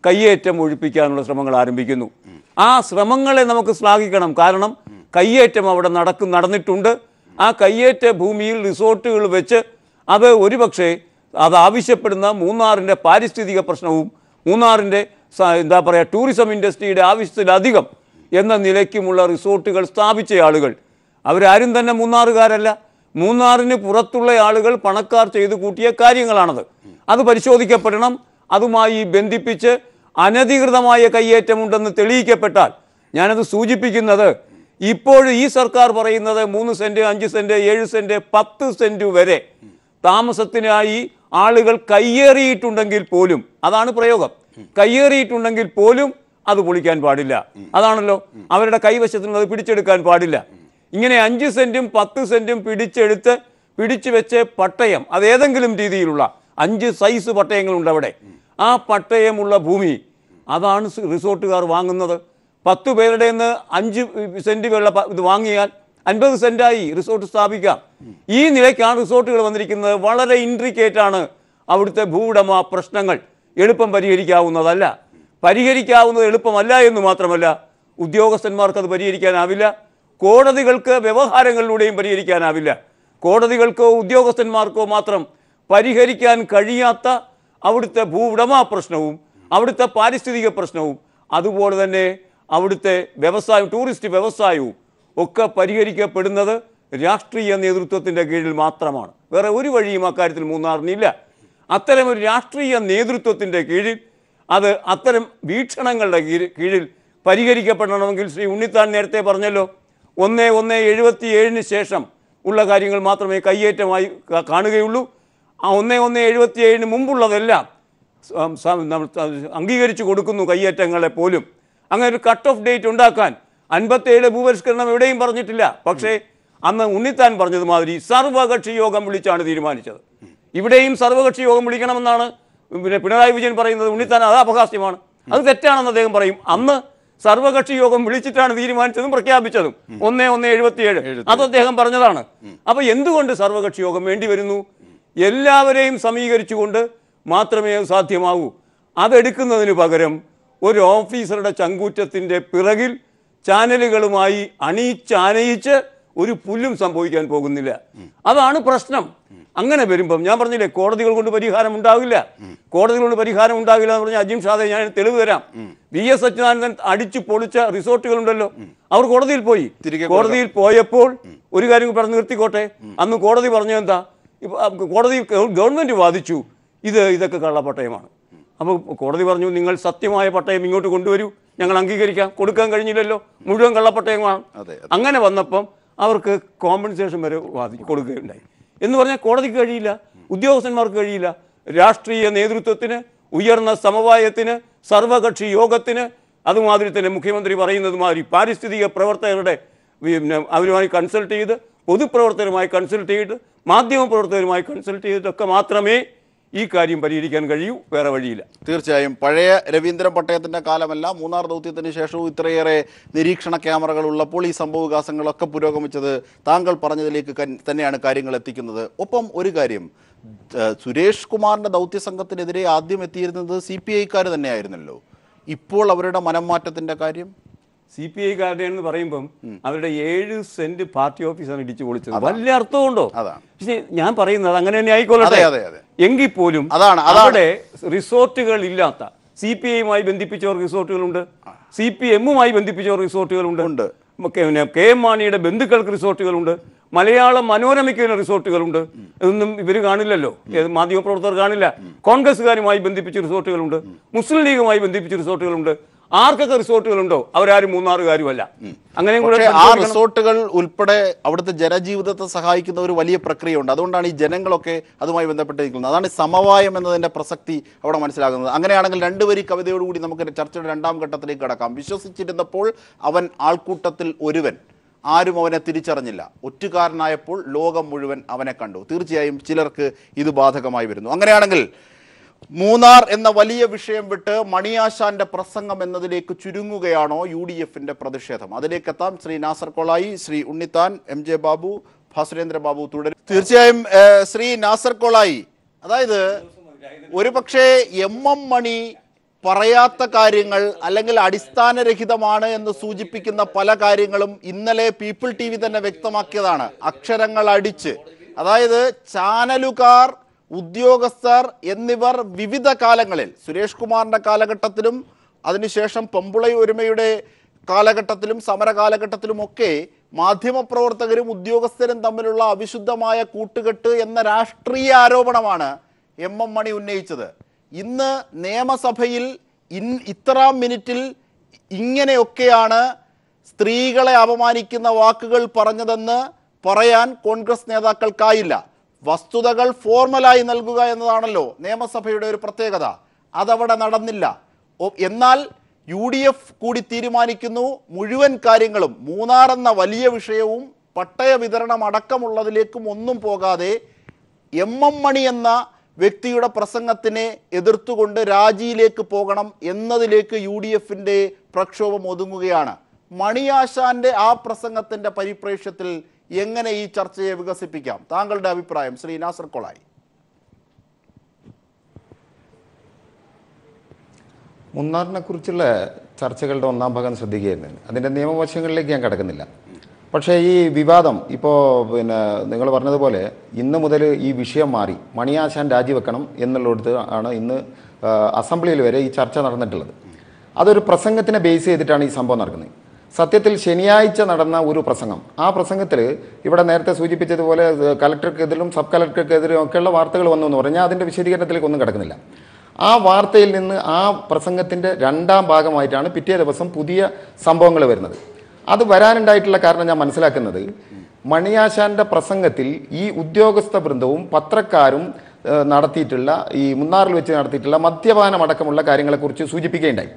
[SPEAKER 5] കയ്യേറ്റം ഒഴിപ്പിക്കാനുള്ള ശ്രമങ്ങൾ ആരംഭിക്കുന്നു. ആ ശ്രമങ്ങളെ നമുക്ക് ശ്ലാഘിക്കണം. കാരണം കയ്യേറ്റം അവിടെ നടന്നിട്ടുണ്ട്. ആ കയ്യേറ്റ ഭൂമിയിൽ റിസോർട്ടുകൾ വെച്ച് അത് ഒരുപക്ഷെ അത് ആവശ്യപ്പെടുന്ന മൂന്നാറിൻ്റെ പാരിസ്ഥിതിക പ്രശ്നവും മൂന്നാറിൻ്റെ എന്താ പറയുക ടൂറിസം ഇൻഡസ്ട്രിയുടെ ആവശ്യത്തിലധികം എന്ന നിലയ്ക്കുമുള്ള റിസോർട്ടുകൾ സ്ഥാപിച്ച ആളുകൾ അവരാരും തന്നെ മൂന്നാറുകാരല്ല. മൂന്നാറിന് പുറത്തുള്ള ആളുകൾ പണക്കാർ ചെയ്തു കൂട്ടിയ കാര്യങ്ങളാണത്. അത് പരിശോധിക്കപ്പെടണം. അതുമായി ബന്ധിപ്പിച്ച് അനധികൃതമായ കയ്യേറ്റമുണ്ടെന്ന് തെളിയിക്കപ്പെട്ടാൽ, ഞാനത് സൂചിപ്പിക്കുന്നത് ഇപ്പോൾ ഈ സർക്കാർ പറയുന്നത് 3 സെന്റ് 5 സെന്റ് 7 സെന്റ് 10 സെന്റ് വരെ താമസത്തിനായി ആളുകൾ കയ്യേറിയിട്ടുണ്ടെങ്കിൽ പോലും, അതാണ് പ്രയോഗം, കയ്യേറിയിട്ടുണ്ടെങ്കിൽ പോലും അത് പൊളിക്കാൻ പാടില്ല. അതാണല്ലോ അവരുടെ കൈവശത്തുനിന്ന് അത് പിടിച്ചെടുക്കാൻ പാടില്ല. ഇങ്ങനെ 5 സെന്റും 10 സെന്റും പിടിച്ചു വെച്ച് പട്ടയം, അതേതെങ്കിലും രീതിയിലുള്ള 5 സൈസ് പട്ടയങ്ങളുണ്ട് അവിടെ. ആ പട്ടയമുള്ള ഭൂമി അതാണ് റിസോർട്ടുകാർ വാങ്ങുന്നത്. 10 പേരുടെ നിന്ന് 5 സെന്റ് വെള്ള ഇത് വാങ്ങിയാൽ 50 സെന്റായി റിസോർട്ട് സ്ഥാപിക്കാം. ഈ നിലയ്ക്കാണ് റിസോർട്ടുകൾ വന്നിരിക്കുന്നത്. വളരെ ഇൻട്രിക്കേറ്റ് ആണ് അവിടുത്തെ ഭൂവുടമ പ്രശ്നങ്ങൾ. എളുപ്പം പരിഹരിക്കാവുന്നതല്ല. പരിഹരിക്കാവുന്നത് എളുപ്പമല്ല എന്ന് മാത്രമല്ല, ഉദ്യോഗസ്ഥന്മാർക്ക് അത് പരിഹരിക്കാനാവില്ല. കോടതികൾക്ക് വ്യവഹാരങ്ങളിലൂടെയും പരിഹരിക്കാനാവില്ല. കോടതികൾക്കോ ഉദ്യോഗസ്ഥന്മാർക്കോ മാത്രം പരിഹരിക്കാൻ കഴിയാത്ത അവിടുത്തെ ഭൂവുടമ പ്രശ്നവും അവിടുത്തെ പാരിസ്ഥിതിക പ്രശ്നവും അതുപോലെ തന്നെ അവിടുത്തെ വ്യവസായം, ടൂറിസ്റ്റ് വ്യവസായവും ഒക്കെ പരിഹരിക്കപ്പെടുന്നത് രാഷ്ട്രീയ നേതൃത്വത്തിൻ്റെ കീഴിൽ മാത്രമാണ്. വേറെ ഒരു വഴിയും അക്കാര്യത്തിൽ മൂന്നാറിനില്ല. അത്തരമൊരു രാഷ്ട്രീയ നേതൃത്വത്തിൻ്റെ കീഴിൽ അത് അത്തരം വീക്ഷണങ്ങളുടെ കീഴിൽ പരിഹരിക്കപ്പെടണമെങ്കിൽ ശ്രീ ഉണ്ണിത്താൻ നേരത്തെ പറഞ്ഞല്ലോ, 1/1/77 ശേഷം ഉള്ള കാര്യങ്ങൾ മാത്രമേ കയ്യേറ്റമായി കാണുകയുള്ളൂ. ആ 1/1/77 മുമ്പുള്ളതെല്ലാം നമ്മൾ അംഗീകരിച്ചു കൊടുക്കുന്നു, കയ്യേറ്റങ്ങളെ പോലും. അങ്ങനെ ഒരു കട്ട് ഓഫ് ഡേറ്റ് ഉണ്ടാക്കാൻ 57 ഭൂപരിഷ്കരണം എവിടെയും പറഞ്ഞിട്ടില്ല. പക്ഷേ അന്ന് ഉണ്ണിത്താൻ പറഞ്ഞതുമാതിരി സർവകക്ഷി യോഗം വിളിച്ചാണ് തീരുമാനിച്ചത്. ഇവിടെയും സർവകക്ഷി യോഗം വിളിക്കണമെന്നാണ് പിണറായി വിജയൻ പറയുന്നത്. ഉണ്ണിത്താൻ അത് അപഹാസ്യമാണ്, അത് തെറ്റാണെന്ന് അദ്ദേഹം പറയും. അന്ന് സർവകക്ഷി യോഗം വിളിച്ചിട്ടാണ് തീരുമാനിച്ചതും പ്രഖ്യാപിച്ചതും 1/1/77. അത് അദ്ദേഹം പറഞ്ഞതാണ്. അപ്പൊ എന്തുകൊണ്ട് സർവകക്ഷി യോഗം വേണ്ടി വരുന്നു? എല്ലാവരെയും സമീകരിച്ചുകൊണ്ട് മാത്രമേ അത് സാധ്യമാവൂ. അതെടുക്കുന്നതിന് പകരം ഒരു ഓഫീസറുടെ ചങ്കൂറ്റത്തിൻ്റെ പിറകിൽ ചാനലുകളുമായി അണിയിച്ച് ഒരു പുല്ലും സംഭവിക്കാൻ പോകുന്നില്ല. അതാണ് പ്രശ്നം. അങ്ങനെ വരുമ്പം ഞാൻ പറഞ്ഞില്ലേ, കോടതികൾ കൊണ്ട് പരിഹാരം ഉണ്ടാവില്ല. കോടതികൾ കൊണ്ട് പരിഹാരം ഉണ്ടാവില്ല എന്ന് പറഞ്ഞാൽ അജിം ഷാദെ ഞാൻ തെളിവ് തരാം. VS അച്യുതാനന്ദൻ അടിച്ചു പൊളിച്ച റിസോർട്ടുകളുണ്ടല്ലോ, അവർ കോടതിയിൽ പോയി. കോടതിയിൽ പോയപ്പോൾ ഒരു കാര്യം പറഞ്ഞ് നിർത്തിക്കോട്ടെ, അന്ന് കോടതി പറഞ്ഞത് എന്താ? കോടതി ഗവൺമെന്റ് വാദിച്ചു ഇതൊക്കെ കള്ളപ്പട്ടയമാണ്. അപ്പോൾ കോടതി പറഞ്ഞു, നിങ്ങൾ സത്യമായ പട്ടയം ഇങ്ങോട്ട് കൊണ്ടുവരൂ, ഞങ്ങൾ അംഗീകരിക്കാം. കൊടുക്കാൻ കഴിഞ്ഞില്ലല്ലോ, മുഴുവൻ കള്ളപ്പട്ടയമാണ്. അങ്ങനെ വന്നപ്പം അവർക്ക് കോമ്പൻസേഷൻ വരെ കൊടുക്കുകയുണ്ടായി. എന്ന് പറഞ്ഞാൽ കോടതിക്ക് കഴിയില്ല, ഉദ്യോഗസ്ഥന്മാർക്ക് കഴിയില്ല. രാഷ്ട്രീയ നേതൃത്വത്തിന്, ഉയർന്ന സമവായത്തിന്, സർവകക്ഷി യോഗത്തിന്, അതുമാതിരി തന്നെ മുഖ്യമന്ത്രി പറയുന്നത് മാതിരി പാരിസ്ഥിതിക പ്രവർത്തകരുടെ അവരുമായി കൺസൾട്ട് ചെയ്ത്, പൊതുപ്രവർത്തകരുമായി കൺസൾട്ട് ചെയ്ത്, മാധ്യമപ്രവർത്തകരുമായി കൺസൾട്ട് ചെയ്തിട്ടൊക്കെ മാത്രമേ ഈ കാര്യം പരിഹരിക്കാൻ കഴിയൂ. വേറെ വഴിയില്ല.
[SPEAKER 1] തീർച്ചയായും പഴയ രവീന്ദ്രൻ പട്ടയത്തിൻ്റെ കാലമല്ല, മൂന്നാർ ദൗത്യത്തിന് ശേഷവും ഇത്രയേറെ നിരീക്ഷണ ക്യാമറകൾ ഉള്ളപ്പോൾ ഈ സംഭവവികാസങ്ങളൊക്കെ പുരോഗമിച്ചത് താങ്കൾ പറഞ്ഞതിലേക്ക് തന്നെയാണ് കാര്യങ്ങൾ എത്തിക്കുന്നത്. ഒപ്പം ഒരു കാര്യം, സുരേഷ് കുമാറിൻ്റെ ദൗത്യസംഘത്തിനെതിരെ ആദ്യം എത്തിയിരുന്നത് CPI-ക്കാർ തന്നെയായിരുന്നല്ലോ. ഇപ്പോൾ അവരുടെ മനംമാറ്റത്തിൻ്റെ കാര്യം?
[SPEAKER 5] CPI-കാരുടെ എന്ന് പറയുമ്പം അവരുടെ 7 സെന്റ് പാർട്ടി ഓഫീസാണ് ഇടിച്ചു പൊളിച്ചത്. വല്ല അർത്ഥമുണ്ടോ? പക്ഷേ ഞാൻ പറയുന്നത് അങ്ങനെ തന്നെ ആയിക്കോട്ടെ. എങ്കിൽ പോലും അവിടെ റിസോർട്ടുകൾ ഇല്ലാത്ത, CPI-യുമായി ബന്ധിപ്പിച്ചവർ റിസോർട്ടുകളുണ്ട്, CPM-മായി ബന്ധിപ്പിച്ചവർ റിസോർട്ടുകളുണ്ട്, KM മാണിയുടെ ബന്ധുക്കൾക്ക് റിസോർട്ടുകളുണ്ട്, മലയാള മനോരമയ്ക്ക് റിസോർട്ടുകളുണ്ട്. ഇതൊന്നും ഇവർ കാണില്ലല്ലോ, മാധ്യമപ്രവർത്തകർ കാണില്ല. കോൺഗ്രസ്സുകാരുമായി ബന്ധിപ്പിച്ച റിസോർട്ടുകളുണ്ട്, മുസ്ലിം ലീഗുമായി ബന്ധിപ്പിച്ച റിസോർട്ടുകളുണ്ട്. ആർക്കൊക്കെ റിസോർട്ടുകളുണ്ടോ അവരാരും മൂന്നാറുകാരുമല്ല. അങ്ങനെ
[SPEAKER 1] ആ റിസോർട്ടുകൾ ഉൾപ്പെടെ അവിടുത്തെ ജനജീവിതത്തെ സഹായിക്കുന്ന ഒരു വലിയ പ്രക്രിയയുണ്ട്. അതുകൊണ്ടാണ് ഈ ജനങ്ങളൊക്കെ അതുമായി ബന്ധപ്പെട്ട് നിൽക്കുന്നത്. അതാണ് സമവായം എന്നതിൻ്റെ പ്രസക്തി അവിടെ മനസ്സിലാകുന്നത്. അങ്ങനെയാണെങ്കിൽ 2 വരി കവിതയോടുകൂടി നമുക്ക് ചർച്ചയുടെ 2ാം ഘട്ടത്തിലേക്ക് കടക്കാം. വിശ്വസിച്ചിരുന്നപ്പോൾ അവൻ ആൾക്കൂട്ടത്തിൽ ഒരുവൻ, ആരും അവനെ തിരിച്ചറിഞ്ഞില്ല. ഒറ്റുകാരനായപ്പോൾ ലോകം മുഴുവൻ അവനെ കണ്ടു. തീർച്ചയായും ചിലർക്ക് ഇത് ബാധകമായി വരുന്നു. അങ്ങനെയാണെങ്കിൽ മൂന്നാർ എന്ന വലിയ വിഷയം വിട്ട് മണിയാശാന്റെ പ്രസംഗം എന്നതിലേക്ക് ചുരുങ്ങുകയാണോ UDF-ന്റെ പ്രതിഷേധം? അതിലേക്ക് എത്താം. ശ്രീ നാസർ കൊളായി, ശ്രീ ഉണ്ണിത്താൻ, MJ ബാബു, ഭാസുരേന്ദ്ര ബാബു തുടരും. തീർച്ചയായും ശ്രീ നാസർ കൊളായി, അതായത് ഒരുപക്ഷെ MM മണി പറയാത്ത കാര്യങ്ങൾ അല്ലെങ്കിൽ അടിസ്ഥാനരഹിതമാണ് എന്ന് സൂചിപ്പിക്കുന്ന പല കാര്യങ്ങളും ഇന്നലെ പീപ്പിൾ TV തന്നെ വ്യക്തമാക്കിയതാണ്. അക്ഷരങ്ങൾ അടിച്ച്, അതായത് ചാനലുകാർ, ഉദ്യോഗസ്ഥർ എന്നിവർ വിവിധ കാലങ്ങളിൽ, സുരേഷ് കുമാറിൻ്റെ കാലഘട്ടത്തിലും അതിനുശേഷം പെമ്പുളൈ ഒരുമയുടെ കാലഘട്ടത്തിലും സമര കാലഘട്ടത്തിലുമൊക്കെ മാധ്യമപ്രവർത്തകരും ഉദ്യോഗസ്ഥരും തമ്മിലുള്ള അവിശുദ്ധമായ കൂട്ടുകെട്ട് എന്ന രാഷ്ട്രീയ ആരോപണമാണ് MM മണി ഉന്നയിച്ചത്. ഇന്ന് നിയമസഭയിൽ ഇത്രാം മിനിറ്റിൽ ഇങ്ങനെയൊക്കെയാണ് സ്ത്രീകളെ അപമാനിക്കുന്ന വാക്കുകൾ പറഞ്ഞതെന്ന് പറയാൻ കോൺഗ്രസ് നേതാക്കൾക്കായില്ല. വസ്തുതകൾ ഫോർമലായി നൽകുക എന്നതാണല്ലോ നിയമസഭയുടെ ഒരു പ്രത്യേകത. അതവിടെ നടന്നില്ല. എന്നാൽ UDF കൂടി തീരുമാനിക്കുന്നു മുഴുവൻ കാര്യങ്ങളും, മൂന്നാർ എന്ന വലിയ വിഷയവും പട്ടയ വിതരണം അടക്കമുള്ളതിലേക്കും ഒന്നും പോകാതെ MM മണി എന്ന വ്യക്തിയുടെ പ്രസംഗത്തിനെ എതിർത്തുകൊണ്ട് രാജിയിലേക്ക് പോകണം എന്നതിലേക്ക് UDF-ന്റെ പ്രക്ഷോഭം ഒതുങ്ങുകയാണ്. മണിയാശാന്റെ ആ പ്രസംഗത്തിന്റെ പരിപ്രേക്ഷ്യത്തിൽ എങ്ങനെ ഈ ചർച്ചയെ വികസിപ്പിക്കാം? താങ്കളുടെ അഭിപ്രായം ശ്രീ നാസർ കൊളായി.
[SPEAKER 6] മുന്നാറിനെ കുറിച്ചുള്ള ചർച്ചകളുടെ ഒന്നാം ഭാഗം ശ്രദ്ധിക്കുകയായിരുന്നു. അതിൻ്റെ നിയമവശങ്ങളിലേക്ക് ഞാൻ കടക്കുന്നില്ല. പക്ഷേ ഈ വിവാദം ഇപ്പോൾ നിങ്ങൾ പറഞ്ഞതുപോലെ ഇന്ന് മുതൽ ഈ വിഷയം മാറി മണിയാശാൻ രാജിവെക്കണം എന്നുള്ളിടത്ത് ആണ് ഇന്ന് അസംബ്ലിയിൽ വരെ ഈ ചർച്ച നടന്നിട്ടുള്ളത്. അതൊരു പ്രസംഗത്തിനെ ബേസ് ചെയ്തിട്ടാണ് ഈ സംഭവം നടക്കുന്നത്. സത്യത്തിൽ ശനിയാഴ്ച നടന്ന ഒരു പ്രസംഗം, ആ പ്രസംഗത്തിൽ ഇവിടെ നേരത്തെ സൂചിപ്പിച്ചതുപോലെ കലക്ടർക്കെതിരും സബ് കലക്ടർക്കെതിരും ഒക്കെയുള്ള വാർത്തകൾ വന്നു എന്ന് പറഞ്ഞാൽ അതിൻ്റെ വിശദീകരണത്തിലേക്ക് ഒന്നും കിടക്കുന്നില്ല. ആ വാർത്തയിൽ നിന്ന് ആ പ്രസംഗത്തിൻ്റെ രണ്ടാം ഭാഗമായിട്ടാണ് പിറ്റേ ദിവസം പുതിയ സംഭവങ്ങൾ വരുന്നത്. അത് വരാനുണ്ടായിട്ടുള്ള കാരണം ഞാൻ മനസ്സിലാക്കുന്നത് മണിയാശാൻ്റെ പ്രസംഗത്തിൽ ഈ ഉദ്യോഗസ്ഥ വൃന്ദവും പത്രക്കാരും നടത്തിയിട്ടുള്ള ഈ മുന്നാറിൽ വെച്ച് നടത്തിയിട്ടുള്ള മദ്യപാനമടക്കമുള്ള കാര്യങ്ങളെക്കുറിച്ച് സൂചിപ്പിക്കുകയുണ്ടായി.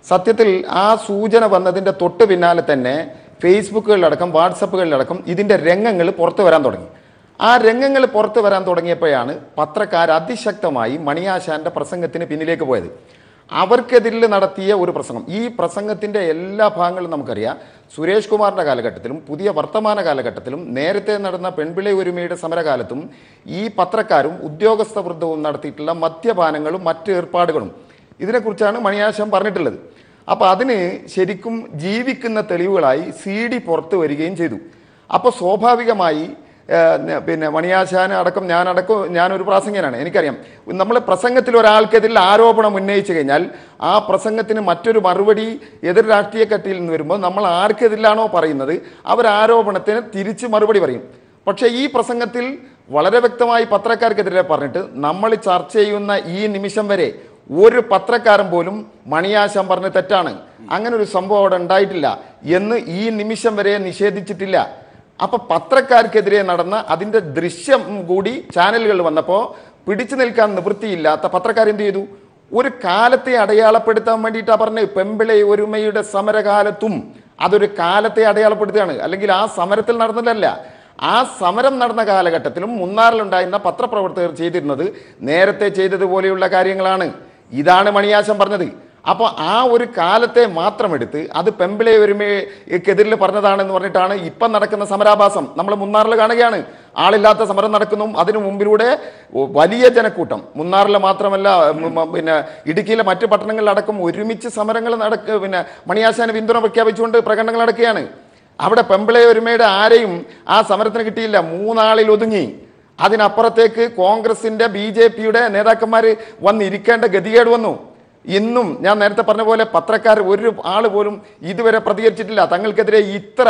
[SPEAKER 6] സത്യത്തിൽ ആ സൂചന വന്നതിൻ്റെ തൊട്ട് പിന്നാലെ തന്നെ ഫേസ്ബുക്കുകളിലടക്കം വാട്സപ്പുകളിലടക്കം ഇതിൻ്റെ രംഗങ്ങൾ പുറത്തു വരാൻ തുടങ്ങി. ആ രംഗങ്ങൾ പുറത്തു വരാൻ തുടങ്ങിയപ്പോഴാണ് പത്രക്കാർ അതിശക്തമായി മണിയാശാൻ്റെ പ്രസംഗത്തിന് പിന്നിലേക്ക് പോയത്. അവർക്കെതിരിൽ നടത്തിയ ഒരു പ്രസംഗം, ഈ പ്രസംഗത്തിൻ്റെ എല്ലാ ഭാഗങ്ങളും നമുക്കറിയാം. സുരേഷ് കുമാറിൻ്റെ കാലഘട്ടത്തിലും പുതിയ വർത്തമാന കാലഘട്ടത്തിലും നേരത്തെ നടന്ന പെൺപിള്ളை ഒരുമയുടെ സമരകാലത്തും ഈ പത്രക്കാരും ഉദ്യോഗസ്ഥ വൃന്ദവും നടത്തിയിട്ടുള്ള മദ്യപാനങ്ങളും മറ്റ് ഏർപ്പാടുകളും ഇതിനെക്കുറിച്ചാണ് മണിയാശാൻ പറഞ്ഞിട്ടുള്ളത്. അപ്പോൾ അതിന് ശരിക്കും ജീവിക്കുന്ന തെളിവുകളായി CD പുറത്തു വരികയും ചെയ്തു. അപ്പോൾ സ്വാഭാവികമായി മണിയാശാൻ അടക്കം ഞാനൊരു പ്രാസംഗികനാണ്, എനിക്കറിയാം. നമ്മൾ പ്രസംഗത്തിൽ ഒരാൾക്കെതിരെ ആരോപണം ഉന്നയിച്ചു കഴിഞ്ഞാൽ ആ പ്രസംഗത്തിന് മറ്റൊരു മറുപടി എതിർ രാഷ്ട്രീയ കക്ഷിയിൽ നിന്ന് വരുമ്പോൾ നമ്മൾ ആർക്കെതിരാണോ പറയുന്നത് അവർ ആരോപണത്തിന് തിരിച്ച് മറുപടി പറയും. പക്ഷേ ഈ പ്രസംഗത്തിൽ വളരെ വ്യക്തമായി പത്രക്കാർക്കെതിരെ പറഞ്ഞിട്ട് നമ്മൾ ചർച്ച ചെയ്യുന്ന ഈ നിമിഷം വരെ ഒരു പത്രക്കാരൻ പോലും മണിയാശാൻ പറഞ്ഞ തെറ്റാണ്, അങ്ങനെ ഒരു സംഭവം അവിടെ ഉണ്ടായിട്ടില്ല എന്ന് ഈ നിമിഷം വരെ നിഷേധിച്ചിട്ടില്ല. അപ്പൊ പത്രക്കാർക്കെതിരെ നടന്ന അതിൻ്റെ ദൃശ്യം കൂടി ചാനലുകളിൽ വന്നപ്പോൾ പിടിച്ചു നിൽക്കാൻ നിവൃത്തിയില്ലാത്ത പത്രക്കാരെന്ത് ചെയ്തു? ഒരു കാലത്തെ അടയാളപ്പെടുത്താൻ വേണ്ടിയിട്ടാണ് പറഞ്ഞത്. പെമ്പിളை ഒരുമയുടെ സമരകാലത്തും അതൊരു കാലത്തെ അടയാളപ്പെടുത്തുകയാണ്, അല്ലെങ്കിൽ ആ സമരത്തിൽ നടന്നതല്ല. ആ സമരം നടന്ന കാലഘട്ടത്തിലും മുന്നാറിലുണ്ടായിരുന്ന പത്രപ്രവർത്തകർ ചെയ്തിരുന്നത് നേരത്തെ ചെയ്തതുപോലെയുള്ള കാര്യങ്ങളാണ്. ഇതാണ് മണിയാശാൻ പറഞ്ഞത്. അപ്പോൾ ആ ഒരു കാലത്തെ മാത്രം എടുത്ത് അത് പെമ്പിളை ഒരുമയ്ക്കെതിരിൽ പറഞ്ഞതാണെന്ന് പറഞ്ഞിട്ടാണ് ഇപ്പം നടക്കുന്ന സമരാഭാസം നമ്മൾ മുന്നാറിൽ കാണുകയാണ്. ആളില്ലാത്ത സമരം നടക്കുന്നു. അതിനു മുമ്പിലൂടെ വലിയ ജനക്കൂട്ടം, മുന്നാറിലെ മാത്രമല്ല ഇടുക്കിയിലെ മറ്റ് പട്ടണങ്ങളിലടക്കം ഒരുമിച്ച് സമരങ്ങൾ മണിയാശാന് പിന്തുണ പ്രഖ്യാപിച്ചുകൊണ്ട് പ്രകടനങ്ങൾ നടക്കുകയാണ്. അവിടെ പെമ്പിളை ഒരുമയുടെ ആരെയും ആ സമരത്തിന് കിട്ടിയില്ല, 3 ആളിൽ ഒതുങ്ങി. അതിനപ്പുറത്തേക്ക് കോൺഗ്രസിന്റെ BJPയുടെ നേതാക്കന്മാർ വന്നിരിക്കേണ്ട ഗതികേട് വന്നു. ഇന്നും ഞാൻ നേരത്തെ പറഞ്ഞ പോലെ പത്രക്കാർ ഒരു ആൾ പോലും ഇതുവരെ പ്രതികരിച്ചിട്ടില്ല. തങ്ങൾക്കെതിരെ ഇത്ര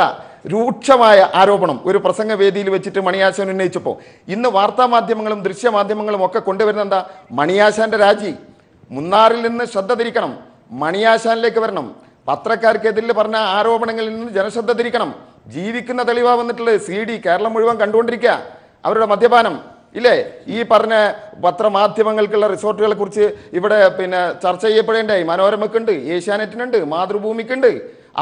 [SPEAKER 6] രൂക്ഷമായ ആരോപണം ഒരു പ്രസംഗവേദിയിൽ വെച്ചിട്ട് മണിയാശാൻ ഉന്നയിച്ചപ്പോൾ ഇന്ന് വാർത്താമാധ്യമങ്ങളും ദൃശ്യമാധ്യമങ്ങളും ഒക്കെ കൊണ്ടുവരുന്ന എന്താ? മണിയാശാന്റെ രാജി. മുന്നാറിൽ നിന്ന് ശ്രദ്ധ തിരിക്കണം, മണിയാശാനിലേക്ക് വരണം. പത്രക്കാർക്കെതിരിൽ പറഞ്ഞ ആരോപണങ്ങളിൽ നിന്ന് ജനശ്രദ്ധ തിരിക്കണം. ജീവിക്കുന്ന തെളിവാ വന്നിട്ടുള്ളത്. CD കേരളം മുഴുവൻ കണ്ടുകൊണ്ടിരിക്കുക അവരുടെ മദ്യപാനം ഇല്ലേ? ഈ പറഞ്ഞ പത്രമാധ്യമങ്ങൾക്കുള്ള റിസോർട്ടുകളെ കുറിച്ച് ഇവിടെ ചർച്ച ചെയ്യപ്പെടേണ്ടായി. മനോരമക്കുണ്ട്, ഏഷ്യാനെറ്റിനുണ്ട്, മാതൃഭൂമിക്കുണ്ട്.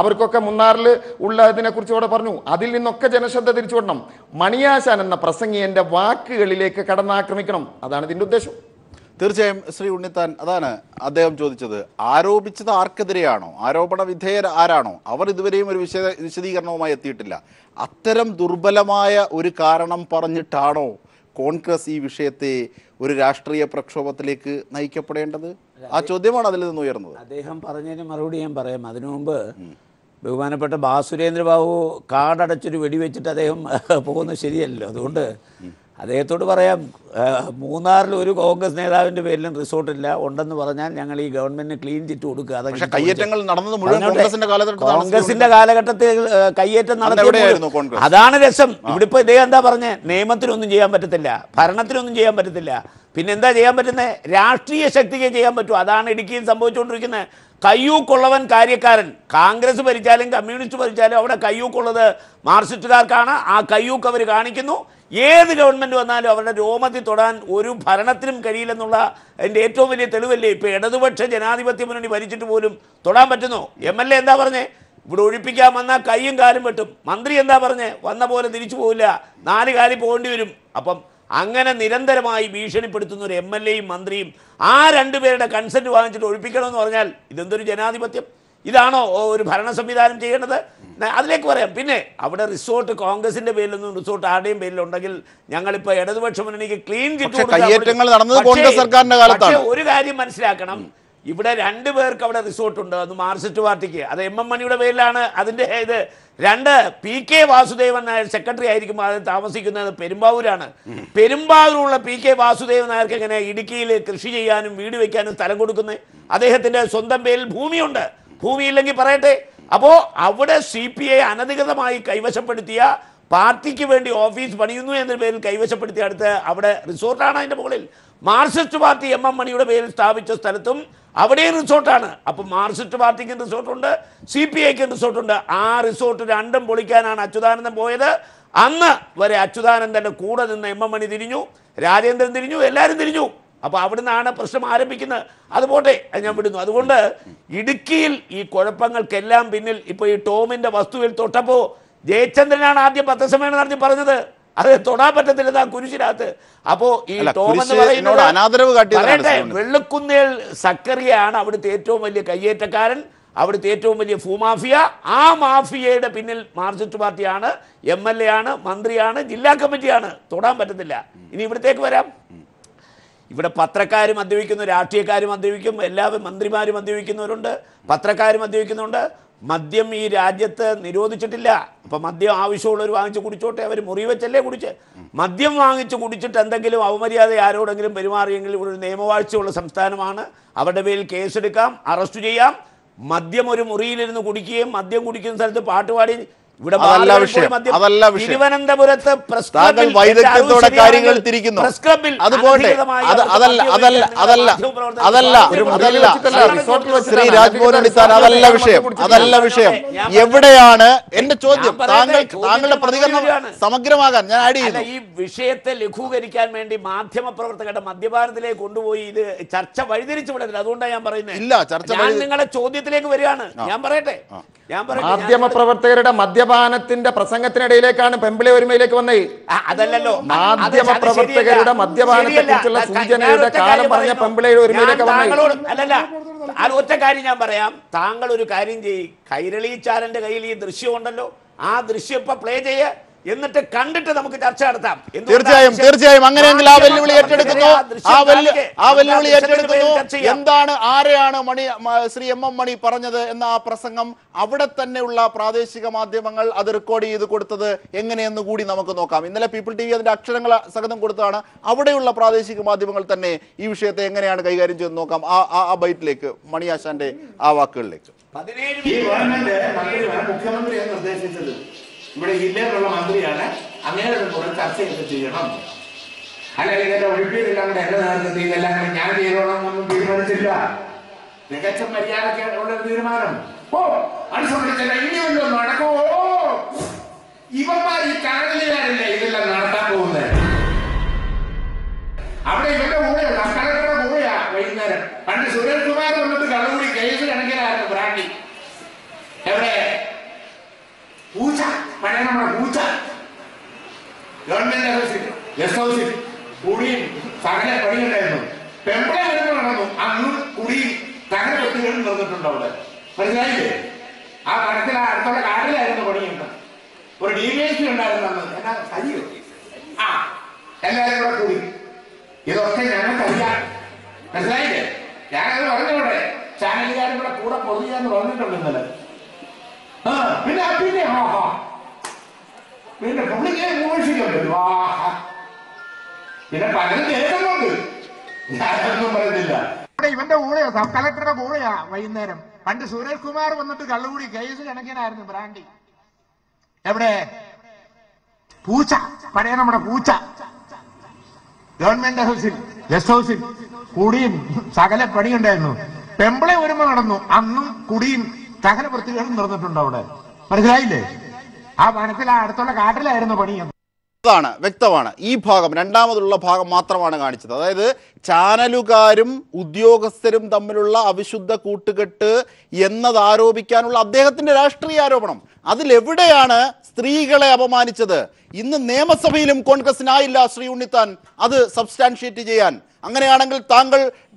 [SPEAKER 6] അവർക്കൊക്കെ മുന്നാറിൽ ഉള്ളതിനെ കുറിച്ച് ഇവിടെ പറഞ്ഞു. അതിൽ നിന്നൊക്കെ ജനശ്രദ്ധ തിരിച്ചുവിടണം. മണിയാശാൻ എന്ന പ്രസംഗിയന്റെ വാക്കുകളിലേക്ക് കടന്നാക്രമിക്കണം. അതാണ് ഇതിന്റെ ഉദ്ദേശം.
[SPEAKER 1] തീർച്ചയായും ശ്രീ ഉണ്ണിത്താൻ, അതാണ് അദ്ദേഹം ചോദിച്ചത്. ആരോപിച്ചത് ആർക്കെതിരെയാണോ, ആരോപണ വിധേയർ ആരാണോ, അവർ ഇതുവരെയും ഒരു വിശദീകരണവുമായി എത്തിയിട്ടില്ല. അത്തരം ദുർബലമായ ഒരു കാരണം പറഞ്ഞിട്ടാണോ കോൺഗ്രസ് ഈ വിഷയത്തെ ഒരു രാഷ്ട്രീയ പ്രക്ഷോഭത്തിലേക്ക് നയിക്കപ്പെടേണ്ടത്? ആ ചോദ്യമാണ് അതിൽ നിന്ന് ഉയർന്നത്.
[SPEAKER 2] അദ്ദേഹം പറഞ്ഞതിന് മറുപടി ഞാൻ പറയാം. അതിനു മുമ്പ് ബഹുമാനപ്പെട്ട ബാസുരേന്ദ്രബാബു കാടടച്ചൊരു വെടിവെച്ചിട്ട് അദ്ദേഹം പോകുന്നത് ശരിയല്ലോ. അതുകൊണ്ട് അദ്ദേഹത്തോട് പറയാം, മൂന്നാറിൽ ഒരു കോൺഗ്രസ് നേതാവിൻ്റെ പേരിലും റിസോർട്ടില്ല. ഉണ്ടെന്ന് പറഞ്ഞാൽ ഞങ്ങൾ ഈ ഗവൺമെന്റിന് ക്ലീൻ ചിറ്റ് കൊടുക്കുക. കോൺഗ്രസിന്റെ കാലഘട്ടത്തിൽ കയ്യേറ്റം നടത്തിയ അതാണ് രസം. ഇവിടെ ഇപ്പോൾ ഇദ്ദേഹം എന്താ പറഞ്ഞത്? നിയമത്തിനൊന്നും ചെയ്യാൻ പറ്റത്തില്ല, ഭരണത്തിനൊന്നും ചെയ്യാൻ പറ്റത്തില്ല, പിന്നെന്താ ചെയ്യാൻ പറ്റുന്നത്? രാഷ്ട്രീയ ശക്തിക്ക് ചെയ്യാൻ പറ്റും. അതാണ് ഇടുക്കിയിൽ സംഭവിച്ചുകൊണ്ടിരിക്കുന്നത്. കയ്യൂക്കുള്ളവൻ കാര്യക്കാരൻ. കോൺഗ്രസ് ഭരിച്ചാലും കമ്മ്യൂണിസ്റ്റ് ഭരിച്ചാലും അവിടെ കയ്യൂക്കുള്ളത് മാർക്സിസ്റ്റുകാർക്കാണ്. ആ കയ്യൂക്ക് അവർ കാണിക്കുന്നു. ഏത് ഗവൺമെൻറ് വന്നാലും അവരുടെ രോമത്തിൽ തൊടാൻ ഒരു ഭരണത്തിനും കഴിയില്ലെന്നുള്ള അതിൻ്റെ ഏറ്റവും വലിയ തെളിവല്ലേ ഇപ്പോൾ ഇടതുപക്ഷ ജനാധിപത്യ മുന്നണി ഭരിച്ചിട്ട് പോലും തൊടാൻ പറ്റുന്നു. MLA എന്താ പറഞ്ഞേ? ഇവിടെ ഒഴിപ്പിക്കാൻ വന്നാൽ കൈയും കാലും വെട്ടും. മന്ത്രി എന്താ പറഞ്ഞേ? വന്ന പോലെ തിരിച്ചു പോവില്ല, 4 കാലിൽ പോകേണ്ടി വരും. അപ്പം അങ്ങനെ നിരന്തരമായി ഭീഷണിപ്പെടുത്തുന്ന ഒരു MLAയും മന്ത്രിയും ആ 2 പേരുടെ കൺസെൻറ്റ് വാങ്ങിച്ചിട്ട് ഒഴിപ്പിക്കണമെന്ന് പറഞ്ഞാൽ ഇതെന്തൊരു ജനാധിപത്യം? ഇതാണോ ഒരു ഭരണ സംവിധാനം ചെയ്യേണ്ടത്? അതിലേക്ക് പറയാം. പിന്നെ അവിടെ റിസോർട്ട് കോൺഗ്രസിന്റെ പേരിലൊന്നും റിസോർട്ട് ആരുടെയും പേരിലുണ്ടെങ്കിൽ ഞങ്ങളിപ്പോൾ ഇടതുപക്ഷ മുന്നണിക്ക് ക്ലീൻ ചിറ്റ്.
[SPEAKER 1] പക്ഷേ ഒരു കാര്യം മനസ്സിലാക്കണം,
[SPEAKER 2] ഇവിടെ 2 പേർക്ക് അവിടെ റിസോർട്ടുണ്ട്. ഒന്ന് മാർക്സിസ്റ്റ് പാർട്ടിക്ക്, അത് MM മണിയുടെ പേരിലാണ് അതിൻ്റെ ഇത്. 2 PK വാസുദേവൻ നായർ സെക്രട്ടറി ആയിരിക്കുമ്പോൾ അത് താമസിക്കുന്നത് പെരുമ്പാവൂരാണ്. പെരുമ്പാവൂരുള്ള PK വാസുദേവൻ നായർക്ക് എങ്ങനെ ഇടുക്കിയിൽ കൃഷി ചെയ്യാനും വീട് വയ്ക്കാനും സ്ഥലം കൊടുക്കുന്നത്? അദ്ദേഹത്തിൻ്റെ സ്വന്തം പേരിൽ ഭൂമിയുണ്ട്. ഭൂമിയില്ലെങ്കിൽ പറയട്ടെ. അപ്പോൾ അവിടെ CPI അനധികൃതമായി കൈവശപ്പെടുത്തിയ, പാർട്ടിക്ക് വേണ്ടി ഓഫീസ് പണിയുന്നു എന്ന പേരിൽ കൈവശപ്പെടുത്തിയ അടുത്ത് അവിടെ റിസോർട്ടാണ്. അതിൻ്റെ മുകളിൽ മാർക്സിസ്റ്റ് പാർട്ടി MM മണിയുടെ പേരിൽ സ്ഥാപിച്ച സ്ഥലത്തും അവിടെയും റിസോർട്ടാണ്. അപ്പം മാർക്സിസ്റ്റ് പാർട്ടിക്കും റിസോർട്ടുണ്ട്, CPIക്കും റിസോർട്ടുണ്ട്. ആ റിസോർട്ട് 2ഉം പൊളിക്കാനാണ് അച്യുതാനന്ദൻ പോയത്. അന്ന് വരെ അച്യുതാനന്ദൻ്റെ കൂടെ നിന്ന് MM മണി തിരിഞ്ഞു, രാജേന്ദ്രൻ തിരിഞ്ഞു, എല്ലാവരും തിരിഞ്ഞു. അപ്പോൾ അവിടുന്നാണ് പ്രശ്നം ആരംഭിക്കുന്നത്. അതുപോട്ടെ, ഞാൻ വിടുന്നു. അതുകൊണ്ട് ഇടുക്കിയിൽ ഈ കുഴപ്പങ്ങൾക്കെല്ലാം പിന്നിൽ ഇപ്പോൾ ഈ ടോമിൻ്റെ വസ്തുവിൽ തൊട്ടപ്പോൾ ജയചന്ദ്രനാണ് ആദ്യം പത്രസമ്മേളനം നടത്തി പറഞ്ഞത് അത് തൊടാൻ പറ്റത്തില്ല കുരിശിനകത്ത്. അപ്പോ ഈ ടോം എന്ന് പറയുന്നത് വെള്ളിക്കുന്നേൽ സക്കറിയാണ് അവിടുത്തെ ഏറ്റവും വലിയ കയ്യേറ്റക്കാരൻ, അവിടുത്തെ ഏറ്റവും വലിയ ഭൂമാഫിയ. ആ മാഫിയയുടെ പിന്നിൽ മാർക്സിസ്റ്റ് പാർട്ടിയാണ്, MLA ആണ്, മന്ത്രിയാണ്, ജില്ലാ കമ്മിറ്റിയാണ്. തൊടാൻ പറ്റത്തില്ല. ഇനി ഇവിടത്തേക്ക് വരാം. ഇവിടെ പത്രക്കാരും മദ്യപിക്കുന്നു, രാഷ്ട്രീയക്കാരും മദ്യപിക്കും, എല്ലാവരും മന്ത്രിമാരും മദ്യപിക്കുന്നവരുണ്ട്, പത്രക്കാരും മദ്യപിക്കുന്നുണ്ട്. മദ്യം ഈ രാജ്യത്ത് നിരോധിച്ചിട്ടില്ല. അപ്പം മദ്യം ആവശ്യമുള്ളവർ വാങ്ങിച്ച് കുടിച്ചോട്ടെ. അവർ മുറി വെച്ചല്ലേ കുടിച്ച്. മദ്യം വാങ്ങിച്ച് കുടിച്ചിട്ട് എന്തെങ്കിലും അവമര്യാദ ആരോടെങ്കിലും പെരുമാറിയെങ്കിൽ ഇവിടെ ഒരു നിയമവാഴ്ചയുള്ള സംസ്ഥാനമാണ്. അവരുടെ പേരിൽ കേസെടുക്കാം, അറസ്റ്റ് ചെയ്യാം. മദ്യം ഒരു മുറിയിലിരുന്ന് കുടിക്കുകയും മദ്യം കുടിക്കുന്ന സ്ഥലത്ത് പാട്ടുപാടി ഇവിടെ തിരുവനന്തപുരത്ത്
[SPEAKER 1] വൈദഗ്ധ്യത്തോടെ കാര്യങ്ങൾ തിരിക്കുന്നു. ശ്രീ രാജ്മോഹൻ ഉണ്ണിത്താൻ അതല്ല വിഷയം. എവിടെയാണ് എന്റെ ചോദ്യം? താങ്കളുടെ പ്രതികരണം സമഗ്രമാകാൻ ഞാൻ ആഡ് ചെയ്യുന്നു.
[SPEAKER 2] ഈ വിഷയത്തെ ലഘൂകരിക്കാൻ വേണ്ടി മാധ്യമ പ്രവർത്തകരുടെ മദ്യപാനത്തിലേക്ക് കൊണ്ടുപോയി ഇത് ചർച്ച വഴിതിരിച്ചു വിടരുത്. അതുകൊണ്ടാണ് ഞാൻ പറയുന്നത്.
[SPEAKER 1] ഇല്ല, ചർച്ച
[SPEAKER 2] നിങ്ങളുടെ ചോദ്യത്തിലേക്ക് വരികയാണ്. ഞാൻ പറയട്ടെ.
[SPEAKER 6] മാധ്യമ പ്രവർത്തകരുടെ മദ്യപാനത്തിന്റെ പ്രസംഗത്തിനിടയിലേക്കാണ് പെമ്പിളി ഒരുമയിലേക്ക് വന്നത്.
[SPEAKER 2] അതല്ലല്ലോ,
[SPEAKER 6] മാധ്യമ പ്രവർത്തകരുടെ മദ്യപാനത്തെ കുറിച്ചുള്ള സൂചനയുടെ കാലം പറഞ്ഞ പെമ്പിളി ഒരുമയിലേക്ക് വന്നത്.
[SPEAKER 2] അല്ലല്ല, അത് ഒറ്റ കാര്യം ഞാൻ പറയാം. താങ്കൾ ഒരു കാര്യം ചെയ്യ്. കൈരളി ചാരന്റെ കയ്യിൽ ഈ ദൃശ്യം ഉണ്ടല്ലോ, ആ ദൃശ്യം ഇപ്പൊ പ്ലേ ചെയ്യ്. എന്നിട്ട് കണ്ടിട്ട് നമുക്ക് ചർച്ച നടത്താം.
[SPEAKER 1] തീർച്ചയായും അങ്ങനെയെങ്കിൽ ആ വെല്ലുവിളി ഏറ്റെടുക്കുന്നു. എന്താണ്, ആരെയാണ് ശ്രീ MM മണി പറഞ്ഞത് എന്ന ആ പ്രസംഗം അവിടെ തന്നെയുള്ള പ്രാദേശിക മാധ്യമങ്ങൾ അത് റെക്കോർഡ് ചെയ്ത് കൊടുത്തത് എങ്ങനെയെന്ന് കൂടി നമുക്ക് നോക്കാം. ഇന്നലെ പീപ്പിൾ TV അതിന്റെ അക്ഷരങ്ങൾ സഹിതം കൊടുത്തതാണ്. അവിടെയുള്ള പ്രാദേശിക മാധ്യമങ്ങൾ തന്നെ ഈ വിഷയത്തെ എങ്ങനെയാണ് കൈകാര്യം ചെയ്ത് നോക്കാം. ആ ബൈറ്റിലേക്ക്, മണിയാശാന്റെ ആ വാക്കുകളിലേക്ക്.
[SPEAKER 7] മുഖ്യമന്ത്രി നിർദ്ദേശിച്ചത് ഇവിടെ ജില്ലയിലുള്ള മന്ത്രിയാണ്, അങ്ങനെ കൂടെ ചർച്ചയൊക്കെ ചെയ്യണം. അല്ലെങ്കിൽ ഇതിന്റെ ഒഴിപ്പിയതെല്ലാം കൂടെ എന്റെ നേതൃത്വത്തിൽ ഇതെല്ലാം കൂടെ ഞാൻ ചെയ്തോളാം ഒന്നും തീരുമാനിച്ചില്ല. മികച്ച മര്യാദയ്ക്ക് ഉള്ള തീരുമാനം. അനുസരിച്ചില്ല, ഇനി വല്ലതും നടക്കുമോ? ഇവന്മാർ ഈ ചാനലുകാരല്ലേ ഇതെല്ലാം നടത്താൻ പോകുന്നത്. അവിടെ ഇവരുടെ കൂടെയുള്ള കളക്ടറുടെ കൂടെയാ വൈകുന്നേരം. പണ്ട് സുരേഷ് കുമാർ വന്നിട്ട് കള്ളൂടി കേസ് കണക്കിലായിരുന്നു ബ്രാൻഡി. എവിടെ പൂച്ച, പഴയ നമ്മുടെ പൂച്ച ഗവൺമെന്റ് ഗസ്റ്റ് ഹൗസിൽ കുടിയും സകല പണിയുണ്ടായിരുന്നു. പെമ്പിളെ വരുമ്പോൾ നടന്നു. അന്ന് കുടിയും സകല വ്യക്തികളും നിർന്നിട്ടുണ്ട് അവിടെ. മനസ്സിലായില്ലേ? ആ കണക്കിൽ അടുത്തുള്ള കാട്ടിലായിരുന്നു പണിയുണ്ട്. ഒരു DVSP ഉണ്ടായിരുന്നു അന്ന്. എന്നാ സരിയോ? എല്ലാവരും കൂടെ കൂടി ഇതൊക്കെ ഞങ്ങൾക്കറിയാം. മനസ്സിലായില്ലേ? ഞാനത് പറഞ്ഞോടെ ചാനലുകാരും കൂടെ പൊതിയാന്ന് പറഞ്ഞിട്ടുണ്ട് ഇന്നലെ. പിന്നെ പുള്ളിക്ക് വിമർശിക്കുന്നുണ്ട്. പിന്നെ പലരും കേൾക്കുന്നുണ്ട്. ഞാനൊന്നും പറയുന്നില്ല. ഇവന്റെ കൂടെയോ സബ് കളക്ടറുടെ കൂടെയാ വൈകുന്നേരം. പണ്ട് സുരേഷ് കുമാർ വന്നിട്ട് കള്ളുകൂടി കേസ് കണക്കിനായിരുന്നു ബ്രാൻഡി. എവിടെ പൂച്ച, പഴയ നമ്മുടെ പൂച്ച ഗവൺമെന്റ് ഹൗസിൽ ഗസ്റ്റ് ഹൗസിൽ കുടിയും സകല പണിയുണ്ടായിരുന്നു. പെമ്പിളെ ഒരുമ നടന്നു. അന്നും കുടിയും സകല വൃത്തികളും നടന്നിട്ടുണ്ട് അവിടെ. മനസ്സിലായില്ലേ? ആ വനത്തിൽ അടുത്തുള്ള കാട്ടിലായിരുന്നു പണി.
[SPEAKER 1] വ്യക്തമാണ്. ഈ ഭാഗം, രണ്ടാമതുള്ള ഭാഗം മാത്രമാണ് കാണിച്ചത്. അതായത് ചാനലുകാരും ഉദ്യോഗസ്ഥരും തമ്മിലുള്ള അവിശുദ്ധ കൂട്ടുകെട്ട് എന്നത് ആരോപിക്കാനുള്ള അദ്ദേഹത്തിന്റെ രാഷ്ട്രീയ ആരോപണം. അതിലെവിടെയാണ് സ്ത്രീകളെ അപമാനിച്ചത്? ഇന്ന് നിയമസഭയിലും കോൺഗ്രസിനായില്ല ശ്രീ ഉണ്ണിത്താൻ അത് സബ്സ്റ്റാൻഷിയേറ്റ് ചെയ്യാൻ. അങ്ങനെയാണെങ്കിൽ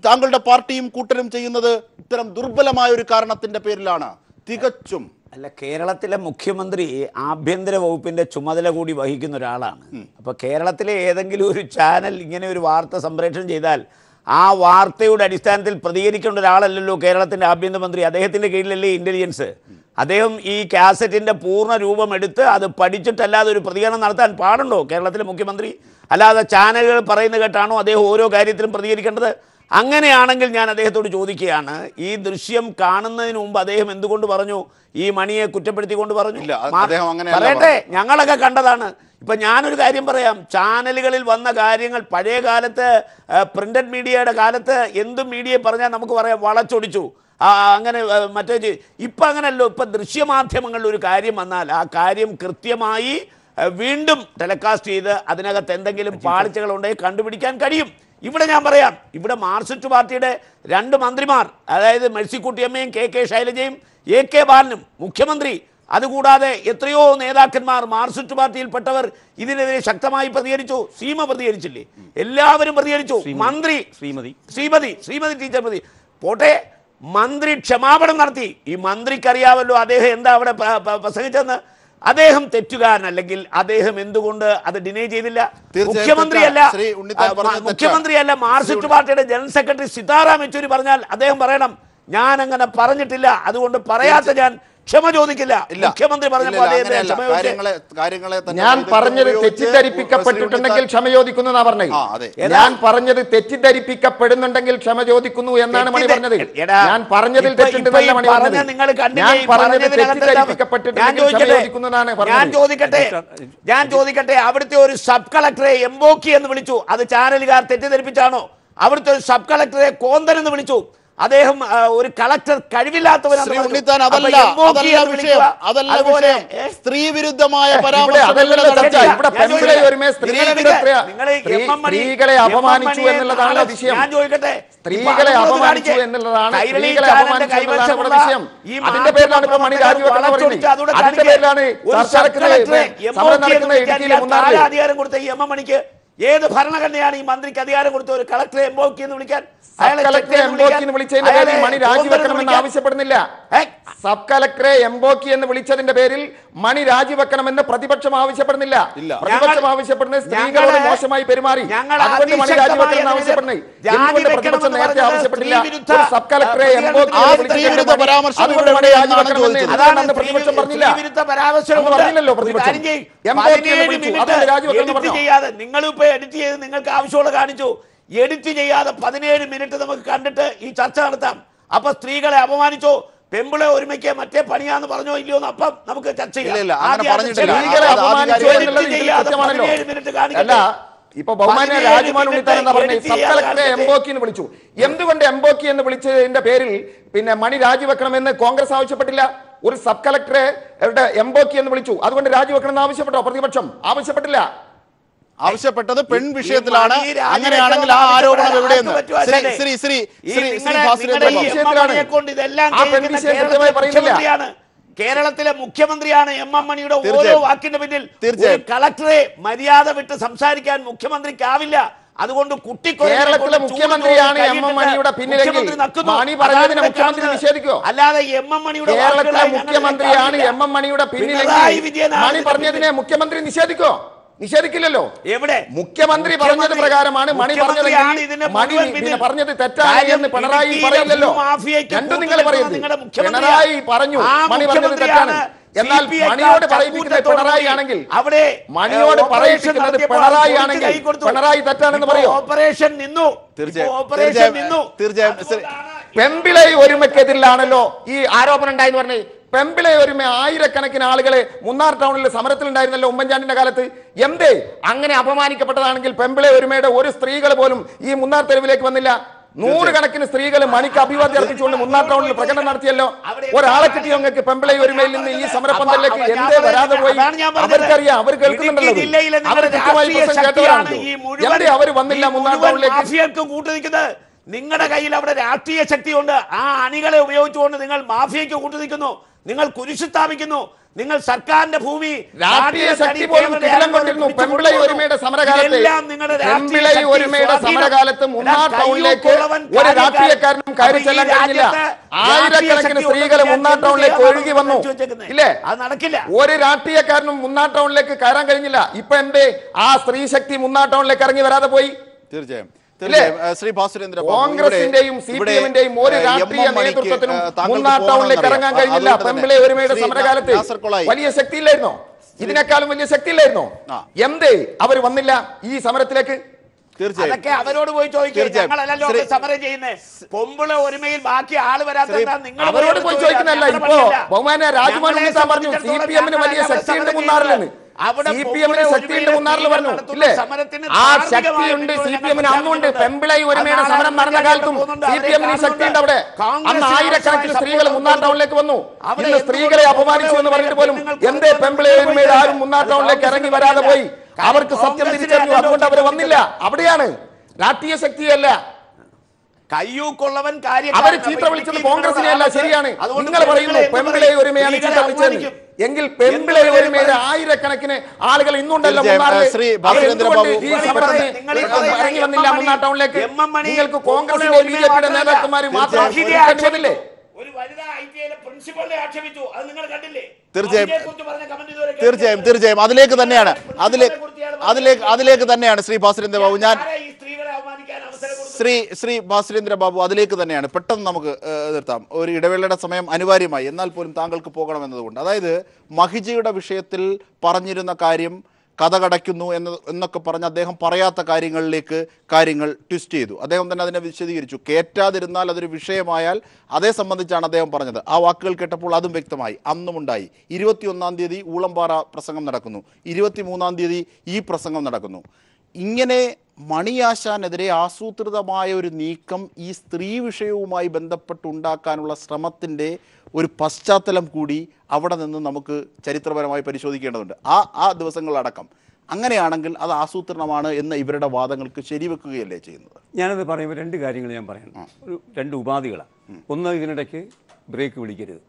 [SPEAKER 1] താങ്കളുടെ പാർട്ടിയും കൂട്ടരും ചെയ്യുന്നത് ഇത്തരം ദുർബലമായ ഒരു കാരണത്തിന്റെ പേരിലാണ്. തികച്ചും
[SPEAKER 2] അല്ല, കേരളത്തിലെ മുഖ്യമന്ത്രി ആഭ്യന്തര വകുപ്പിന്റെ ചുമതല കൂടി വഹിക്കുന്ന ഒരാളാണ്. അപ്പോൾ കേരളത്തിലെ ഏതെങ്കിലും ഒരു ചാനൽ ഇങ്ങനെ ഒരു വാർത്ത സംപ്രേഷണം ചെയ്താൽ ആ വാർത്തയുടെ അടിസ്ഥാനത്തിൽ പ്രതികരിക്കേണ്ട ഒരാളല്ലല്ലോ കേരളത്തിൻ്റെ ആഭ്യന്തരമന്ത്രി. അദ്ദേഹത്തിൻ്റെ കീഴിലല്ലേ ഇൻ്റലിജൻസ്. അദ്ദേഹം ഈ കാസറ്റിൻ്റെ പൂർണ്ണ രൂപം എടുത്ത് അത് പഠിച്ചിട്ടല്ലാതെ ഒരു പ്രതികരണം നടത്താൻ പാടുണ്ടോ കേരളത്തിലെ മുഖ്യമന്ത്രി? അല്ലാതെ ചാനലുകൾ പറയുന്നത് കേട്ടാണോ അദ്ദേഹം ഓരോ കാര്യത്തിലും പ്രതികരിക്കേണ്ടത്? അങ്ങനെയാണെങ്കിൽ ഞാൻ അദ്ദേഹത്തോട് ചോദിക്കുകയാണ്, ഈ ദൃശ്യം കാണുന്നതിന് മുമ്പ് അദ്ദേഹം എന്തുകൊണ്ട് പറഞ്ഞു ഈ മണിയെ കുറ്റപ്പെടുത്തിക്കൊണ്ട് പറഞ്ഞു? പറയട്ടെ, ഞങ്ങളൊക്കെ കണ്ടതാണ്. ഇപ്പം ഞാനൊരു കാര്യം പറയാം, ചാനലുകളിൽ വന്ന കാര്യങ്ങൾ പഴയ കാലത്ത് പ്രിന്റഡ് മീഡിയയുടെ കാലത്ത് എന്തും മീഡിയയെ പറഞ്ഞാൽ നമുക്ക് പറയാം വളച്ചൊടിച്ചു അങ്ങനെ മറ്റേ. ഇപ്പം അങ്ങനെയല്ലോ. ഇപ്പം ദൃശ്യമാധ്യമങ്ങളിൽ ഒരു കാര്യം വന്നാൽ ആ കാര്യം കൃത്യമായി വീണ്ടും ടെലികാസ്റ്റ് ചെയ്ത് അതിനകത്ത് എന്തെങ്കിലും പാളിച്ചകളുണ്ടെങ്കിൽ കണ്ടുപിടിക്കാൻ കഴിയും. ഇവിടെ ഞാൻ പറയാം, ഇവിടെ മാർക്സിസ്റ്റ് പാർട്ടിയുടെ 2 മന്ത്രിമാർ, അതായത് മേഴ്സിക്കുട്ടിയമ്മയും കെ ശൈലജയും AK ബാലനും മുഖ്യമന്ത്രി, അതുകൂടാതെ എത്രയോ നേതാക്കന്മാർ മാർക്സിസ്റ്റ് പാർട്ടിയിൽപ്പെട്ടവർ ഇതിനെതിരെ ശക്തമായി പ്രതികരിച്ചു. സീമ പ്രതികരിച്ചില്ലേ? എല്ലാവരും പ്രതികരിച്ചു. മന്ത്രി ശ്രീമതി ടീച്ചർ പോട്ടെ, മന്ത്രി ക്ഷമാപണം നടത്തി. ഈ മന്ത്രിക്കറിയാമല്ലോ അദ്ദേഹം എന്താ അവിടെ പ്രസംഗിച്ചെന്ന്. അദ്ദേഹം തെറ്റുകാരനല്ലെങ്കിൽ അദ്ദേഹം എന്തുകൊണ്ട് അത് ഡിനൈ ചെയ്തില്ല? മുഖ്യമന്ത്രിയല്ല മാർക്സിസ്റ്റ് പാർട്ടിയുടെ ജനറൽ സെക്രട്ടറി സീതാറാം യെച്ചൂരി പറഞ്ഞാൽ അദ്ദേഹം പറയണം ഞാൻ അങ്ങനെ പറഞ്ഞിട്ടില്ല, അതുകൊണ്ട് പറയാത്ത ഞാൻ ക്ഷമ ചോദിക്കില്ല. മുഖ്യമന്ത്രി പറഞ്ഞപ്പോൾ
[SPEAKER 6] ഞാൻ പറഞ്ഞത് തെറ്റിദ്ധരിപ്പിക്കപ്പെട്ടിട്ടുണ്ടെങ്കിൽ ക്ഷമ ചോദിക്കുന്നു എന്നാ പറഞ്ഞത്. ഞാൻ പറഞ്ഞത് തെറ്റിദ്ധരിപ്പിക്കപ്പെടുന്നുണ്ടെങ്കിൽ ക്ഷമ ചോദിക്കുന്നു എന്നാണ് മണി പറഞ്ഞത്. ഞാൻ പറഞ്ഞതിൽ തെറ്റുണ്ടെന്നല്ല മണി പറഞ്ഞത്. ഞാൻ പറഞ്ഞത് തെറ്റിദ്ധരിപ്പിക്കപ്പെട്ടിട്ടുണ്ടെങ്കിൽ ക്ഷമ ചോദിക്കുന്നു എന്നാണ് പറഞ്ഞത്.
[SPEAKER 2] ഞാൻ ചോദിക്കട്ടെ, അവിടുത്തെ ഒരു സബ് കളക്ടറെ എംബോക്കി എന്ന് വിളിച്ചു, അത് ചാനലുകാർ തെറ്റിദ്ധരിപ്പിച്ചാണോ? അവിടുത്തെ ഒരു സബ് കളക്ടറെ കോന്തൻ എന്ന് വിളിച്ചു, അദ്ദേഹം ഒരു കളക്ടർ കഴിവില്ലാത്തവനാണ്.
[SPEAKER 1] സ്ത്രീ വിരുദ്ധമായ
[SPEAKER 6] സ്ത്രീകളെ അപമാനിച്ചു എന്നുള്ളതാണ് വിഷയം. സ്ത്രീകളെ അപമാനിച്ചു എന്നുള്ളതാണ് വിഷയം. അതിന്റെ പേരിലാണ് ഇപ്പൊ മണി രാജിവെക്കണം പറയുന്നത്. അതിന്റെ പേരിലാണ് സമരം നടക്കുന്ന ഇടുക്കിയിലെ മുന്നാറിൽ
[SPEAKER 2] അധികാരം കൊടുത്ത ഈ മണിക്ക് ഏത് ഭരണഘടനയാണ് ഈ മന്ത്രിക്ക് അധികാരം കൊടുത്ത ഒരു കളക്ടറെ എംബോക്കി എന്ന് വിളിക്കാൻ?
[SPEAKER 6] വിളിച്ചതിന്റെ പേരിൽ മണി രാജിവെക്കണമെന്ന് ആവശ്യപ്പെടുന്നില്ല. സബ് കളക്ടറെ എംബോക്കി എന്ന് വിളിച്ചതിന്റെ പേരിൽ മണി രാജിവെക്കണമെന്ന് പ്രതിപക്ഷം ആവശ്യപ്പെടുന്നില്ല. പ്രതിപക്ഷം ആവശ്യപ്പെടുന്നത് സ്ത്രീകളോട് മോശമായി പെരുമാറി, അതുകൊണ്ട് മണി രാജിവെക്കണമെന്ന് ആവശ്യപ്പെടുന്നത്. എന്തുകൊണ്ട് പ്രതിപക്ഷം നേരത്തെ ആവശ്യപ്പെട്ടില്ല? സബ് കളക്ടറെ എംബോക്കി അതുകൊണ്ട് മണി രാജിവെക്കണമെന്ന് എന്തുകൊണ്ടാണ് പ്രതിപക്ഷം പറഞ്ഞില്ല? പറഞ്ഞില്ലല്ലോ പ്രതിപക്ഷം. എംബോക്കി എന്ന് വിളിച്ചു, അതുകൊണ്ട് രാജിവെക്കണം പറഞ്ഞു.
[SPEAKER 2] നിങ്ങളിപ്പോ എഡിറ്റ് ചെയ്ത് നിങ്ങൾക്ക് ആവശ്യമുള്ള കാണിച്ചു. എഡിറ്റ് ചെയ്യാതെ 17 മിനിറ്റ് നമുക്ക് കണ്ടിട്ട് ഈ ചർച്ച നടത്താം. അപ്പൊ സ്ത്രീകളെ അപമാനിച്ചോ, പെമ്പിളെ ഒരുമയ്ക്ക് മറ്റേ പണിയാന്ന് പറഞ്ഞോ ഇല്ലയോ എന്ന് അപ്പം നമുക്ക് ചർച്ച ചെയ്യാം.
[SPEAKER 6] ഇപ്പൊ ബഹുമാന്യ രാജ്മാൻ ഉണ്ണിത്താൻ എന്ന് പറഞ്ഞ സബ് കളക്ടറെ എംബോക്കി എന്ന് വിളിച്ചു. എന്തുകൊണ്ട് എംബോക്കി എന്ന് വിളിച്ചതിന്റെ പേരിൽ പിന്നെ മണി രാജിവെക്കണമെന്ന് കോൺഗ്രസ് ആവശ്യപ്പെട്ടില്ല? ഒരു സബ് കളക്ടറെ എംബോക്കി എന്ന് വിളിച്ചു, അതുകൊണ്ട് രാജിവെക്കണമെന്ന് ആവശ്യപ്പെട്ടോ പ്രതിപക്ഷം? ആവശ്യപ്പെട്ടില്ല.
[SPEAKER 1] ആവശ്യപ്പെട്ടത് പെൺ വിഷയത്തിലാണ്. അങ്ങനെയാണെങ്കിൽ ആ ആരോപണം എവിടെയെന്ന്
[SPEAKER 2] കേരളത്തിലെ മുഖ്യമന്ത്രിയാണ് മണിയുടെ ഓരോ വാക്കിന്റെ പിന്നിൽ. കളക്ടറെ മര്യാദ വിട്ട് സംസാരിക്കാൻ മുഖ്യമന്ത്രിക്കാവില്ല. അതുകൊണ്ട്
[SPEAKER 6] കേരളത്തിലെ മുഖ്യമന്ത്രിയാണ് മണിയുടെ പിന്നിലെങ്കിൽ മണി പറഞ്ഞതിന് മുഖ്യമന്ത്രി നിഷേധിക്കോ?
[SPEAKER 2] അല്ലാതെ മണിയുടെ
[SPEAKER 6] കേരളത്തിലെ മുഖ്യമന്ത്രിയാണ് മണിയുടെ പിന്നിലെങ്കിൽ മണി പറഞ്ഞതിനെ മുഖ്യമന്ത്രി നിഷേധിക്കോ? നിഷേധിക്കില്ലല്ലോ.
[SPEAKER 2] എവിടെ
[SPEAKER 6] മുഖ്യമന്ത്രി പറഞ്ഞത് പ്രകാരമാണ് മണി പറഞ്ഞത്. മണി പിന്നെ പറഞ്ഞത് തെറ്റാണ് എന്ന് പിണറായി പറയില്ലല്ലോ. രണ്ടും നിങ്ങൾ പറയുന്നത്. പിണറായി പറഞ്ഞു മണി പറഞ്ഞത് തെറ്റാണ്. എന്നാൽ മണിയോട് പറയിപ്പിക്കുന്നത് പിണറായി ആണെങ്കിൽ, മണിയോട് പറയിപ്പിക്കുന്നത് പിണറായി ആണെങ്കിൽ പിണറായി തെറ്റാണെന്ന് പറയോ?
[SPEAKER 2] ഓപ്പറേഷൻ നിന്നു.
[SPEAKER 1] തീർച്ചയായും
[SPEAKER 6] പെമ്പിളൈ ഒരുമയ്ക്കെതിരിലാണല്ലോ ഈ ആരോപണം ഉണ്ടായെന്ന് പറഞ്ഞേ. പെമ്പിളൈ ഒരുമ ആയിരക്കണക്കിന് ആളുകളെ മുന്നാർ ടൗണിൽ സമരത്തിലുണ്ടായിരുന്നല്ലോ ഉമ്മൻചാണ്ടിന്റെ കാലത്ത്. എന്തേ അങ്ങനെ അപമാനിക്കപ്പെട്ടതാണെങ്കിൽ പെമ്പിളൈ ഒരുമയുടെ ഒരു സ്ത്രീകൾ പോലും ഈ മുന്നാർ തെരുവിലേക്ക് വന്നില്ല. 100 കണക്കിന് സ്ത്രീകൾ മണിക്ക് അഭിവാദ്യം അർപ്പിച്ചുകൊണ്ട് മുന്നാർ ടൗണിൽ പ്രകടനം നടത്തിയല്ലോ. ഒരാളെ കിട്ടിയോ നിങ്ങൾക്ക് പെമ്പിളൈ ഒരുമയിൽ നിന്ന് ഈ സമരപന്തലിലേക്ക്? എന്തേ വരാതെ പോയി? അവർക്കറിയാം, അവർ കേൾക്കുന്നുണ്ടല്ലോ, അവർ കൃത്യമായി പ്രശ്നം കേട്ടവരാണല്ലോ. എന്തേ അവർ വന്നില്ല മുന്നാർ ടൗണിലേക്ക്?
[SPEAKER 2] നിങ്ങളുടെ കയ്യിൽ അവിടെ രാഷ്ട്രീയ ശക്തിയുണ്ട്. ആ അണികളെ ഉപയോഗിച്ചുകൊണ്ട് നിങ്ങൾ മാഫിയയ്ക്ക് കൂട്ടുനിൽക്കുന്നു, നിങ്ങൾ കുരിശ് സ്ഥാപിക്കുന്നു, നിങ്ങൾ സർക്കാരിന്റെ ഭൂമി
[SPEAKER 6] രാഷ്ട്രീയ ശക്തി പോലും കിടിലം കൊണ്ടിരുന്നു. പെമ്പിളൈ ഒരുമയുടെ സമരകാലത്ത് മുന്നാർ ടൗണിലേക്ക് ഒരു രാഷ്ട്രീയക്കാരനും കയറി ചെല്ലാൻ കഴിഞ്ഞില്ല. ആയിരക്കണക്കിന് സ്ത്രീകൾ മുന്നാർ ടൗണിലേക്ക് ഒഴുകി വന്നു. ഇല്ലേ?
[SPEAKER 2] അത് നടക്കില്ല.
[SPEAKER 6] ഒരു രാഷ്ട്രീയക്കാരനും മുന്നാർ ടൗണിലേക്ക് കയറാൻ കഴിഞ്ഞില്ല. ഇപ്പൊ എന്തേ ആ സ്ത്രീ ശക്തി മുന്നാർ ടൗണിലേക്ക് ഇറങ്ങി വരാതെ പോയി?
[SPEAKER 1] തീർച്ചയായും ശ്രീ ഭാസുരേന്ദ്ര
[SPEAKER 6] കോൺഗ്രസിന്റെയും CPM-ന്റെയും ഒരു രാഷ്ട്രീയ നേതൃത്വത്തിനും മൂന്നാർ ടൗണിലേക്ക് ഇറങ്ങാൻ കഴിഞ്ഞില്ല. പെമ്പിളെ ഒരുമയുടെ സമരകാലത്ത് വലിയ ശക്തിയില്ലായിരുന്നോ? ഇതിനേക്കാളും വലിയ ശക്തിയില്ലായിരുന്നോ? എന്തേ അവർ വന്നില്ല ഈ സമരത്തിലേക്ക്?
[SPEAKER 2] അതൊക്കെ അവരോട് പോയി ചോദിക്കും. ഞങ്ങളല്ലോ സമരം ചെയ്യുന്നത്. പൊമ്പിള ഒരുമയിൽ ബാക്കി ആള് വരാത്ത
[SPEAKER 6] അവരോട് പോയി ചോദിക്കുന്നല്ല. ഇപ്പോ ബഹുമാന രാജ്മോഹൻ ഉണ്ണിത്താൻ പറഞ്ഞു CPM-ന് വലിയ ശക്തിയുണ്ട് മൂന്നാറിലെന്ന്. CPM-ന് ശക്തിയുണ്ട് മൂന്നാറിൽ പറഞ്ഞു ഇല്ലേ? ആ ശക്തിയുണ്ട് CPM-ന് അന്നുണ്ട്. പെമ്പിളൈ ഒരുമയുടെ സമരം നടന്ന കാലത്തും CPM-ന് ശക്തിയുണ്ട് അവിടെ. അന്ന് ആയിരക്കണക്കിന് സ്ത്രീകൾ മൂന്നാർ ടൗണിലേക്ക് വന്നു. ഇന്ന് സ്ത്രീകളെ അപമാനിച്ചു എന്ന് പറഞ്ഞിട്ട് പോലും എന്തേ പെമ്പിളൈ ഒരുമയുടെ ആരും മൂന്നാർ ടൗണിലേക്ക് ഇറങ്ങി വരാതെ പോയി? അവർക്ക് സത്യം തിരിച്ചറിഞ്ഞു, അതുകൊണ്ട് അവർ വന്നില്ല. അവിടെയാണ് രാഷ്ട്രീയ ശക്തിയല്ല.
[SPEAKER 2] കയ്യൂക്കൊള്ളവൻ
[SPEAKER 6] അവർ ചീത്ത വിളിച്ചത് കോൺഗ്രസിനെയല്ല. ശരിയാണ്, നിങ്ങൾ പറയുന്നു പെമ്പിളെ ഒരുമയാണ് ചീത്ത വിളിച്ചത്. എങ്കിൽ പെമ്പിളെ ഒരുമയുടെ ആയിരക്കണക്കിന് ആളുകൾ ഇന്നുണ്ടല്ലോ
[SPEAKER 1] ശ്രീ ഭാസുരേന്ദ്ര ബാബു
[SPEAKER 6] ഇറങ്ങി വന്നില്ല മൂന്നാർ ടൗണിലേക്ക്. നിങ്ങൾക്ക് കോൺഗ്രസിന്റെ BJP-യുടെ നേതാക്കന്മാർ മാത്രം
[SPEAKER 2] ഒരു വനിതാ ITIയിലെ പ്രിൻസിപ്പലിനെ ആക്ഷേപിച്ചു. അത് നിങ്ങൾ കണ്ടില്ലേ?
[SPEAKER 1] തീർച്ചയായും അതിലേക്ക് തന്നെയാണ് ശ്രീ ഭാസുരേന്ദ്ര ബാബു ശ്രീ ഭാസുരേന്ദ്ര ബാബു അതിലേക്ക് തന്നെയാണ് പെട്ടെന്ന് നമുക്ക് നിർത്താം. ഒരു ഇടവേളയുടെ സമയം അനിവാര്യമായി, എന്നാൽ പോലും താങ്കൾക്ക് പോകണമെന്നതുകൊണ്ട്. അതായത് മഹിജയുടെ വിഷയത്തിൽ പറഞ്ഞിരുന്ന കാര്യം കഥ കടയ്ക്കുന്നു എന്നൊക്കെ പറഞ്ഞ് അദ്ദേഹം പറയാത്ത കാര്യങ്ങൾ ട്വിസ്റ്റ് ചെയ്തു. അദ്ദേഹം തന്നെ അതിനെ വിശദീകരിച്ചു. കേറ്റാതിരുന്നാൽ അതൊരു വിഷയമായാൽ അതേ സംബന്ധിച്ചാണ് അദ്ദേഹം പറഞ്ഞത്. ആ വാക്കുകൾ കേട്ടപ്പോൾ അതും വ്യക്തമായി. അന്നുമുണ്ടായി. 21-ാം തീയതി ഊളംപാറ പ്രസംഗം നടക്കുന്നു, 23-ാം തീയതി ഈ പ്രസംഗം നടക്കുന്നു. ഇങ്ങനെ മണിയാശാനെതിരെ ആസൂത്രിതമായ ഒരു നീക്കം ഈ സ്ത്രീ വിഷയവുമായി ബന്ധപ്പെട്ടുണ്ടാക്കാനുള്ള ശ്രമത്തിൻ്റെ ഒരു പശ്ചാത്തലം കൂടി അവിടെ നിന്ന് നമുക്ക് ചരിത്രപരമായി പരിശോധിക്കേണ്ടതുണ്ട്. ആ ദിവസങ്ങളടക്കം അങ്ങനെയാണെങ്കിൽ അത് ആസൂത്രണമാണ് എന്ന് ഇവരുടെ വാദങ്ങൾക്ക് ശരിവെക്കുകയല്ലേ ചെയ്യുന്നത്?
[SPEAKER 5] ഞാനത് പറയുമ്പോൾ രണ്ട് കാര്യങ്ങൾ ഞാൻ പറയണം. രണ്ട് ഉപാധികളാണ്. ഒന്ന്, ഇതിനിടയ്ക്ക് ബ്രേക്ക് വിളിക്കരുത്.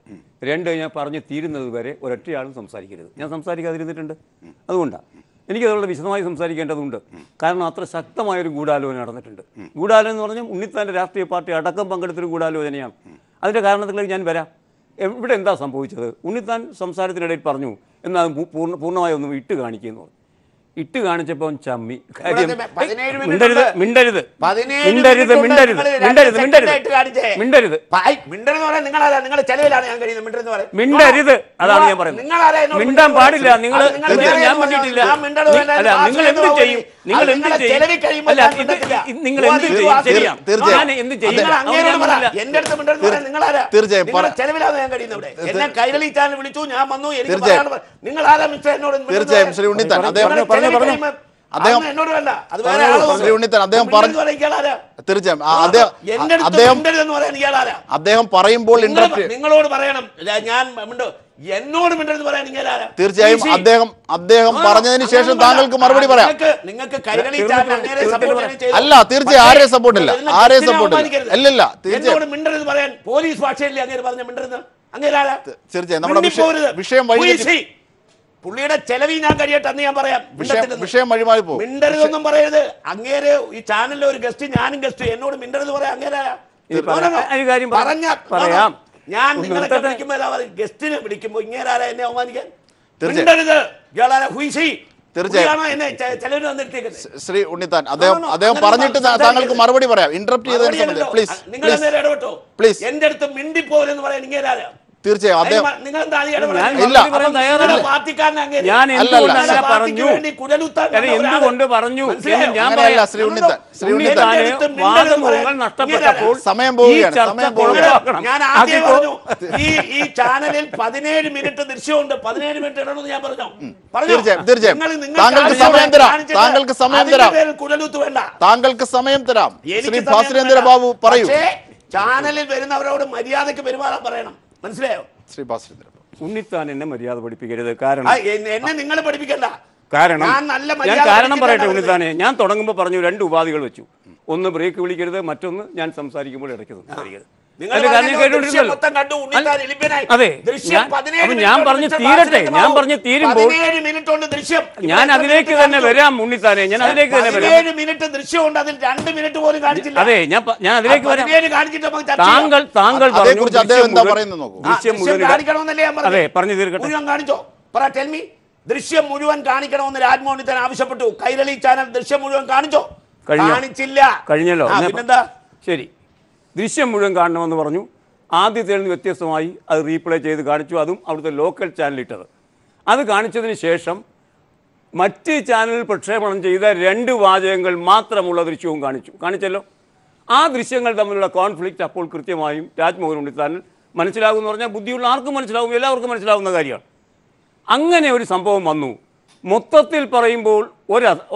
[SPEAKER 5] രണ്ട്, ഞാൻ പറഞ്ഞു തീരുന്നത് വരെ ഒരൊറ്റയാളും സംസാരിക്കരുത്. ഞാൻ സംസാരിക്കാതിരുന്നിട്ടുണ്ട്. അതുകൊണ്ടാണ് എനിക്കതുകൊണ്ട് വിശദമായി സംസാരിക്കേണ്ടതുണ്ട്. കാരണം അത്ര ശക്തമായൊരു ഗൂഢാലോചന നടന്നിട്ടുണ്ട്. ഗൂഢാലോചന എന്ന് പറഞ്ഞാൽ ഉണ്ണിത്താൻ്റെ രാഷ്ട്രീയ പാർട്ടി അടക്കം പങ്കെടുത്തൊരു ഗൂഢാലോചനയാണ്. അതിൻ്റെ കാരണത്തിലേക്ക് ഞാൻ വരാം. ഇവിടെ എന്താ സംഭവിച്ചത്? ഉണ്ണിത്താൻ സംസാരത്തിനിടയിൽ പറഞ്ഞു എന്നാൽ പൂർണ്ണമായി ഒന്നും ഇട്ട് കാണിക്കുന്നു. ഇട്ട് കാണിച്ചപ്പോൾ ചമ്മി. കാര്യം മിണ്ടരുത് മിണ്ടരുത് മിണ്ടരുത് മിണ്ടരുത് മിണ്ടരുത് മിണ്ടരുത് മിണ്ടരുത്. അതാണ് ഞാൻ പറയുന്നത്. മിണ്ടാൻ പാടില്ല. നിങ്ങൾ ഞാൻ പറഞ്ഞിട്ടില്ല. അല്ല, നിങ്ങൾ എന്ത് ചെയ്യും? നിങ്ങൾ എന്ത് ചെയ്യും? അല്ല, നിങ്ങൾ എന്ത് ചെയ്യും? ശരിയാണ്, ഞാൻ എന്ത് ചെയ്യും?
[SPEAKER 1] തീർച്ചയായും ശ്രീ ഉണ്ണിത്താൻ അദ്ദേഹം പറയുമ്പോൾ
[SPEAKER 2] നിങ്ങളോട് പറയണം. ഞാൻ എന്നോട് മിണ്ടരുതെന്ന് പറയാൻ
[SPEAKER 1] തീർച്ചയായും അദ്ദേഹം പറഞ്ഞതിന് ശേഷം താങ്കൾക്ക് മറുപടി പറയാം.
[SPEAKER 2] നിങ്ങൾക്ക്
[SPEAKER 1] അല്ല, തീർച്ചയായും ആരെയും സപ്പോർട്ടില്ല. അല്ലല്ല, തീർച്ചയായും
[SPEAKER 2] മിണ്ടരുതെന്ന് പറയാൻ പോലീസ് ഭാഷയില്ലേ അങ്ങനെ പറഞ്ഞ മിണ്ടരുത്? അങ്ങനെ
[SPEAKER 1] തീർച്ചയായും നമ്മുടെ വിഷയം വഴി
[SPEAKER 2] പുള്ളിയുടെ ചെലവി ഞാൻ കഴിയട്ടെ എന്ന് ഞാൻ പറയാം.
[SPEAKER 1] വിഷയം വഴിമാറി പോകും.
[SPEAKER 2] മിണ്ടരുതൊന്നും പറയരുത്. അങ്ങേര് ഈ ചാനലിലെ ഒരു ഗസ്റ്റ്, ഞാനും ഗസ്റ്റ്, എന്നോട് മിണ്ടരുത് പറയാം. അങ്ങേരാ
[SPEAKER 5] പറയാം.
[SPEAKER 2] ഞാൻ നിങ്ങളെ വിളിക്കുമ്പോൾ ഗസ്റ്റിനെ വിളിക്കുമ്പോ ഇങ്ങേരാരാ എന്നെ അവമാനിക്കാൻ? മിണ്ടരുത്.
[SPEAKER 1] ശ്രീ ഉണ്ണിത്താൻ അദ്ദേഹം പറഞ്ഞിട്ട് താങ്കൾക്ക് മറുപടി പറയാം. ഇന്ററപ്റ്റ് ചെയ്തതിന് പ്ലീസ് പ്ലീസ്
[SPEAKER 2] എന്റെ അടുത്ത് മിണ്ടിപ്പോരെന്ന് പറയാൻ ഇങ്ങേരാരാ?
[SPEAKER 1] തീർച്ചയായും അദ്ദേഹം
[SPEAKER 5] നഷ്ടപ്പെട്ടപ്പോൾ
[SPEAKER 1] സമയം പോവുകയാണ്.
[SPEAKER 2] ഈ ചാനലിൽ 17 മിനിറ്റ് ദൃശ്യമുണ്ട്. 17 മിനിറ്റ് ഇടണമെന്ന് ഞാൻ പറഞ്ഞു.
[SPEAKER 1] തീർച്ചയായും താങ്കൾക്ക് സമയം തരാം. താങ്കൾക്ക് സമയം തരാം. ശ്രീ ഭാസുരേന്ദ്ര ബാബു പറയൂ.
[SPEAKER 2] ചാനലിൽ വരുന്നവരോട് മര്യാദയ്ക്ക് പെരുമാറാൻ പറയണം. മനസ്സിലായോ?
[SPEAKER 1] ശ്രീ ഭാസുരേന്ദ്ര
[SPEAKER 5] ഉണ്ണിത്താൻ എന്നെ മര്യാദ പഠിപ്പിക്കരുത്. കാരണം
[SPEAKER 2] എന്നെ നിങ്ങൾ പഠിപ്പിക്കണ്ട.
[SPEAKER 5] കാരണം ഞാൻ കാരണം പറയട്ടെ ഉണ്ണിത്താനെ. ഞാൻ തുടങ്ങുമ്പോൾ പറഞ്ഞു 2 ഉപാധികൾ വെച്ചു. ഒന്ന്, ബ്രേക്ക് വിളിക്കരുത്. മറ്റൊന്ന്, ഞാൻ സംസാരിക്കുമ്പോൾ ഇടയ്ക്ക് സംസാരിക്കരുത്. അതെ, ഞാൻ പറഞ്ഞു തീരട്ടെ. ഞാൻ പറഞ്ഞു തീരുമ്പോൾ ഞാൻ അതിലേക്ക് തന്നെ വരാം ഉണ്ണിത്താനെ. ഞാൻ അതിലേക്ക് തന്നെ വരാം.
[SPEAKER 2] 17 മിനിറ്റ് ദൃശ്യമുണ്ട്, അതിൽ 2 മിനിറ്റ് പോലും കാണിച്ചില്ല.
[SPEAKER 5] അതെ, ഞാൻ അതിലേക്ക് വരാം. താങ്കൾ അതെ പറഞ്ഞു തീർക്കട്ടെ.
[SPEAKER 2] കാണിച്ചോ? പറ, ടെൽ മീ. ദൃശ്യം മുഴുവൻ കാണിക്കണമെന്ന് രാജ്മോഹൻ ഉണ്ണിത്താൻ ആവശ്യപ്പെട്ടു. കൈരളി ചാനൽ ദൃശ്യം മുഴുവൻ കാണിച്ചോ? കാണിച്ചില്ല.
[SPEAKER 5] കഴിഞ്ഞല്ലോ.
[SPEAKER 2] പിന്നെന്താ?
[SPEAKER 5] ശരി, ദൃശ്യം മുഴുവൻ കാണണമെന്ന് പറഞ്ഞു. ആദ്യത്തിൽ നിന്ന് വ്യത്യസ്തമായി അത് റീപ്ലേ ചെയ്ത് കാണിച്ചു. അതും അവിടുത്തെ ലോക്കൽ ചാനലിട്ടത്. അത് കാണിച്ചതിന് ശേഷം മറ്റ് ചാനലിൽ പ്രക്ഷേപണം ചെയ്ത 2 വാചകങ്ങൾ മാത്രമുള്ള ദൃശ്യവും കാണിച്ചല്ലോ. ആ ദൃശ്യങ്ങൾ തമ്മിലുള്ള കോൺഫ്ലിക്റ്റ് അപ്പോൾ കൃത്യമായും രാജ്മോഹൻ ഉണ്ണിത്താനിൽ മനസ്സിലാകുമെന്ന് പറഞ്ഞാൽ ബുദ്ധിയുള്ള ആർക്കും മനസ്സിലാവും, എല്ലാവർക്കും മനസ്സിലാവുന്ന കാര്യമാണ്. അങ്ങനെ ഒരു സംഭവം വന്നു. മൊത്തത്തിൽ പറയുമ്പോൾ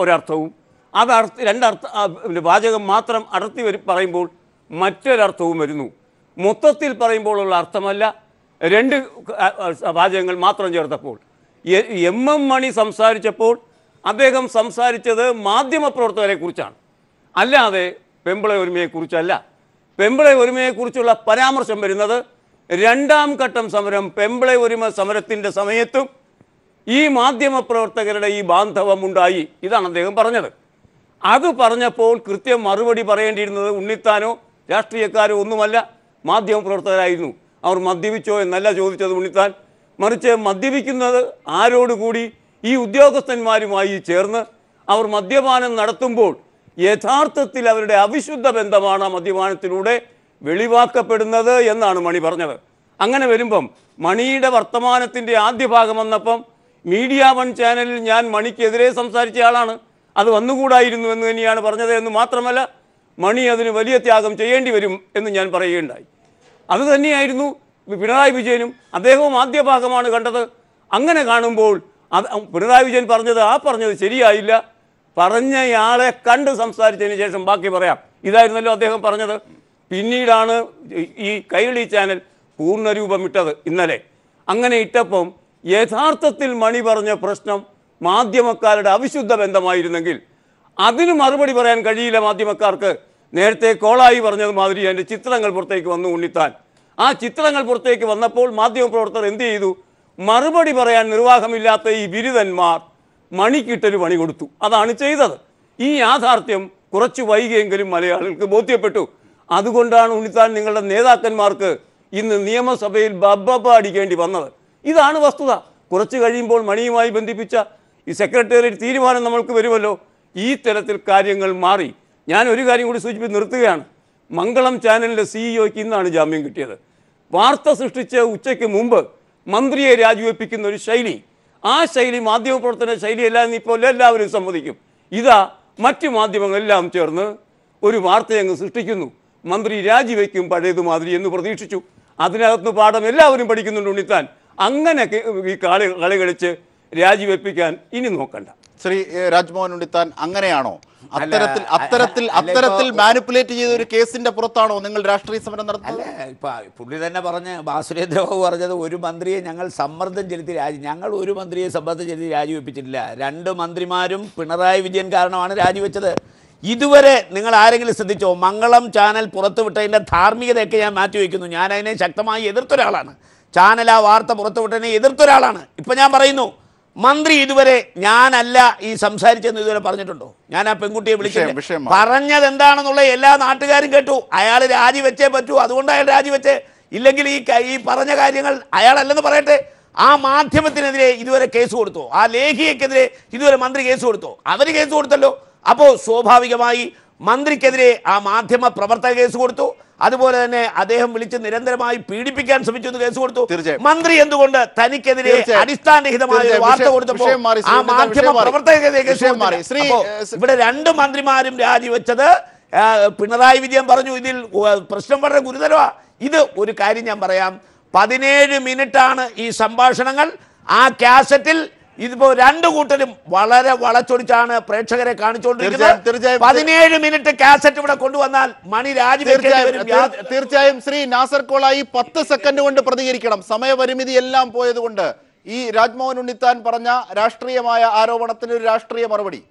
[SPEAKER 5] ഒരർത്ഥവും അത് വാചകം മാത്രം പറയുമ്പോൾ മറ്റൊരർത്ഥവും വരുന്നു. മൊത്തത്തിൽ പറയുമ്പോഴുള്ള അർത്ഥമല്ല, 2 വാചകങ്ങൾ മാത്രം ചേർത്തപ്പോൾ. എം മണി സംസാരിച്ചപ്പോൾ അദ്ദേഹം സംസാരിച്ചത് മാധ്യമപ്രവർത്തകരെ കുറിച്ചാണ്, അല്ലാതെ പെമ്പിള ഒരുമയെക്കുറിച്ചല്ല. പെമ്പിള ഒരുമയെക്കുറിച്ചുള്ള പരാമർശം വരുന്നത് 2ാം ഘട്ടം സമരം, പെമ്പിള ഒരുമ സമരത്തിൻ്റെ സമയത്തും ഈ മാധ്യമപ്രവർത്തകരുടെ ഈ ബാന്ധവം ഉണ്ടായി. ഇതാണ് അദ്ദേഹം പറഞ്ഞത്. അത് പറഞ്ഞപ്പോൾ കൃത്യം മറുപടി പറയേണ്ടിയിരുന്നത് ഉണ്ണിത്താനോ രാഷ്ട്രീയക്കാരോ ഒന്നുമല്ല, മാധ്യമപ്രവർത്തകരായിരുന്നു. അവർ മദ്യപിച്ചോ എന്നല്ല ചോദിച്ചത് ഉണ്ണിത്താൻ, മറിച്ച് മദ്യപിക്കുന്നത് ആരോടുകൂടി? ഈ ഉദ്യോഗസ്ഥന്മാരുമായി ചേർന്ന് അവർ മദ്യപാനം നടത്തുമ്പോൾ യഥാർത്ഥത്തിൽ അവരുടെ അവിശുദ്ധ ബന്ധമാണ് ആ മദ്യപാനത്തിലൂടെ വെളിവാക്കപ്പെടുന്നത് എന്നാണ് മണി പറഞ്ഞത്. അങ്ങനെ വരുമ്പം മണിയുടെ വർത്തമാനത്തിൻ്റെ ആദ്യ ഭാഗം വന്നപ്പം മീഡിയ 1 ചാനലിൽ ഞാൻ മണിക്കെതിരെ സംസാരിച്ച ആളാണ്, അത് വന്നുകൂടായിരുന്നു എന്ന് തന്നെയാണ് പറഞ്ഞത്. എന്ന് മാത്രമല്ല, മണി അതിന് വലിയ ത്യാഗം ചെയ്യേണ്ടി വരും എന്ന് ഞാൻ പറയുകയുണ്ടായി. അത് തന്നെയായിരുന്നു പിണറായി വിജയനും. അദ്ദേഹവും ആദ്യ ഭാഗമാണ് കണ്ടത്. അങ്ങനെ കാണുമ്പോൾ പിണറായി വിജയൻ പറഞ്ഞത് ശരിയായില്ല, പറഞ്ഞയാളെ കണ്ട് സംസാരിച്ചതിന് ശേഷം ബാക്കി പറയാം, ഇതായിരുന്നല്ലോ അദ്ദേഹം പറഞ്ഞത്. പിന്നീടാണ് ഈ കൈരളി ചാനൽ പൂർണ്ണരൂപം ഇട്ടത് ഇന്നലെ. അങ്ങനെ ഇട്ടപ്പം യഥാർത്ഥത്തിൽ മണി പറഞ്ഞ പ്രശ്നം മാധ്യമക്കാരുടെ അവിശുദ്ധ ബന്ധമായിരുന്നെങ്കിൽ അതിന് മറുപടി പറയാൻ കഴിയില്ല മാധ്യമക്കാർക്ക്. നേരത്തെ കോളായി പറഞ്ഞത് മാതിരി അതിൻ്റെ ചിത്രങ്ങൾ പുറത്തേക്ക് വന്നു ഉണ്ണിത്താൻ. ആ ചിത്രങ്ങൾ പുറത്തേക്ക് വന്നപ്പോൾ മാധ്യമപ്രവർത്തകർ എന്ത് ചെയ്തു? മറുപടി പറയാൻ നിർവാഹമില്ലാത്ത ഈ ബിരുദന്മാർ മണിക്കിട്ടൊരു പണി കൊടുത്തു. അതാണ് ചെയ്തത്. ഈ യാഥാർത്ഥ്യം കുറച്ച് വൈകിയെങ്കിലും മലയാളികൾക്ക് ബോധ്യപ്പെട്ടു. അതുകൊണ്ടാണ് ഉണ്ണിത്താൻ നിങ്ങളുടെ നേതാക്കന്മാർക്ക് ഇന്ന് നിയമസഭയിൽ ബബ്ബ അടിക്കേണ്ടി വന്നത്. ഇതാണ് വസ്തുത. കുറച്ച് കഴിയുമ്പോൾ മണിയുമായി ബന്ധിപ്പിച്ച ഈ സെക്രട്ടേറിയറ്റ് തീരുമാനം നമ്മൾക്ക് വരുമല്ലോ. ഈ തരത്തിൽ കാര്യങ്ങൾ മാറി. ഞാൻ ഒരു കാര്യം കൂടി സൂചിപ്പിച്ച് നിർത്തുകയാണ്. മംഗളം ചാനലിൻ്റെ സിഇഒയ്ക്ക് ഇന്നാണ് ജാമ്യം കിട്ടിയത്. വാർത്ത സൃഷ്ടിച്ച് ഉച്ചയ്ക്ക് മുമ്പ് മന്ത്രിയെ രാജിവെപ്പിക്കുന്ന ഒരു ശൈലി, ആ ശൈലി മാധ്യമപ്രവർത്തന ശൈലിയല്ല എന്ന് ഇപ്പോൾ എല്ലാവരും സമ്മതിക്കും. ഇതാ മറ്റു മാധ്യമങ്ങളെല്ലാം ചേർന്ന് ഒരു വാർത്തയങ്ങ് സൃഷ്ടിക്കുന്നു. മന്ത്രി രാജിവെക്കും പഴയതുമാതിരി എന്ന് പ്രതീക്ഷിച്ചു. അതിനകത്ത് പാഠം എല്ലാവരും പഠിക്കുന്നുണ്ട് ഉണ്ണിത്താൻ. അങ്ങനെ ഈ കളി കളിച്ച് രാജിവെപ്പിക്കാൻ ഇനി നോക്കണ്ട.
[SPEAKER 1] ശ്രീ രാജ്മോഹൻ ഉണ്ണിത്താൻ, അങ്ങനെയാണോ? അത്തരത്തിൽ മാനിപ്പുലേറ്റ് ചെയ്ത ഒരു കേസിന്റെ പുറത്താണോ നിങ്ങൾ രാഷ്ട്രീയ സമരം നടത്തുന്നത്?
[SPEAKER 2] ഇപ്പൊ പുള്ളി തന്നെ പറഞ്ഞ്, ബാസുരേന്ദ്രബാബു പറഞ്ഞത്, ഒരു മന്ത്രിയെ ഞങ്ങൾ സമ്മർദ്ദം ചെലുത്തി ഞങ്ങൾ ഒരു മന്ത്രിയെ സമ്മർദ്ദം ചെലുത്തി രാജിവെപ്പിച്ചിട്ടില്ല. 2 മന്ത്രിമാരും പിണറായി വിജയൻ കാരണമാണ് രാജിവെച്ചത്. ഇതുവരെ നിങ്ങൾ ആരെങ്കിലും ശ്രദ്ധിച്ചോ? മംഗളം ചാനൽ പുറത്തുവിട്ടതിൻ്റെ ധാർമ്മികതയൊക്കെ ഞാൻ മാറ്റിവെക്കുന്നു. ഞാൻ അതിനെ ശക്തമായി എതിർത്തൊരാളാണ്. ചാനൽ ആ വാർത്ത പുറത്തുവിട്ടതിനെ എതിർത്തൊരാളാണ്. ഇപ്പം ഞാൻ പറയുന്നു, മന്ത്രി ഇതുവരെ ഞാനല്ല ഈ സംസാരിച്ചെന്ന് ഇതുവരെ പറഞ്ഞിട്ടുണ്ടോ? ഞാൻ ആ പെൺകുട്ടിയെ വിളിച്ചു പറഞ്ഞത് എന്താണെന്നുള്ള എല്ലാ നാട്ടുകാരും കേട്ടു. അയാൾ രാജിവെച്ചേ പറ്റൂ, അതുകൊണ്ട് അയാൾ രാജിവെച്ചേ. ഇല്ലെങ്കിൽ ഈ പറഞ്ഞ കാര്യങ്ങൾ അയാളല്ലെന്ന് പറയട്ടെ. ആ മാധ്യമത്തിനെതിരെ ഇതുവരെ കേസ് കൊടുത്തോ? ആ ലേഖികക്കെതിരെ ഇതുവരെ മന്ത്രി കേസ് കൊടുത്തോ? അവർ കേസ് കൊടുത്തല്ലോ. അപ്പോൾ സ്വാഭാവികമായി മന്ത്രിക്കെതിരെ ആ മാധ്യമ പ്രവർത്തക കേസ് കൊടുത്തു. അതുപോലെ തന്നെ അദ്ദേഹം വിളിച്ച് നിരന്തരമായി പീഡിപ്പിക്കാൻ ശ്രമിച്ചു എന്ന് കേസ് കൊടുത്തു. മന്ത്രി എന്തുകൊണ്ട് തനിക്കെതിരെ അടിസ്ഥാനരഹിതമായ വാർത്ത കൊടുത്തപ്പോൾ ആ മാധ്യമ പ്രവർത്തകരെതിരെ കേസ് കൊടുത്തു? ഇവിടെ 2 മന്ത്രിമാരും രാജിവെച്ചത് പിണറായി വിജയൻ പറഞ്ഞു ഇതിൽ പ്രശ്നം വളരെ ഗുരുതരമാണ്. ഇത് ഒരു കാര്യം ഞാൻ പറയാം, 17 മിനിറ്റാണ് ഈ സംഭാഷണങ്ങൾ. ആ കാസറ്റിൽ ഇതിപ്പോ 2 കൂട്ടരും വളരെ വളച്ചൊടിച്ചാണ് പ്രേക്ഷകരെ കാണിച്ചുകൊണ്ടിരിക്കുന്നത്. 17 മിനിറ്റ് കാസറ്റ് ഇവിടെ കൊണ്ടുവന്നാൽ മണി രാജിവെക്കേണ്ടി വരും.
[SPEAKER 1] തീർച്ചയായും ശ്രീ നാസർ കോളായി 10 സെക്കൻഡ് കൊണ്ട് പ്രതികരിക്കണം. സമയപരിമിതി എല്ലാം പോയതുകൊണ്ട് ഈ രാജ്മോഹൻ ഉണ്ണിത്താൻ പറഞ്ഞ രാഷ്ട്രീയമായ ആരോപണത്തിന് ഒരു രാഷ്ട്രീയ മറുപടി.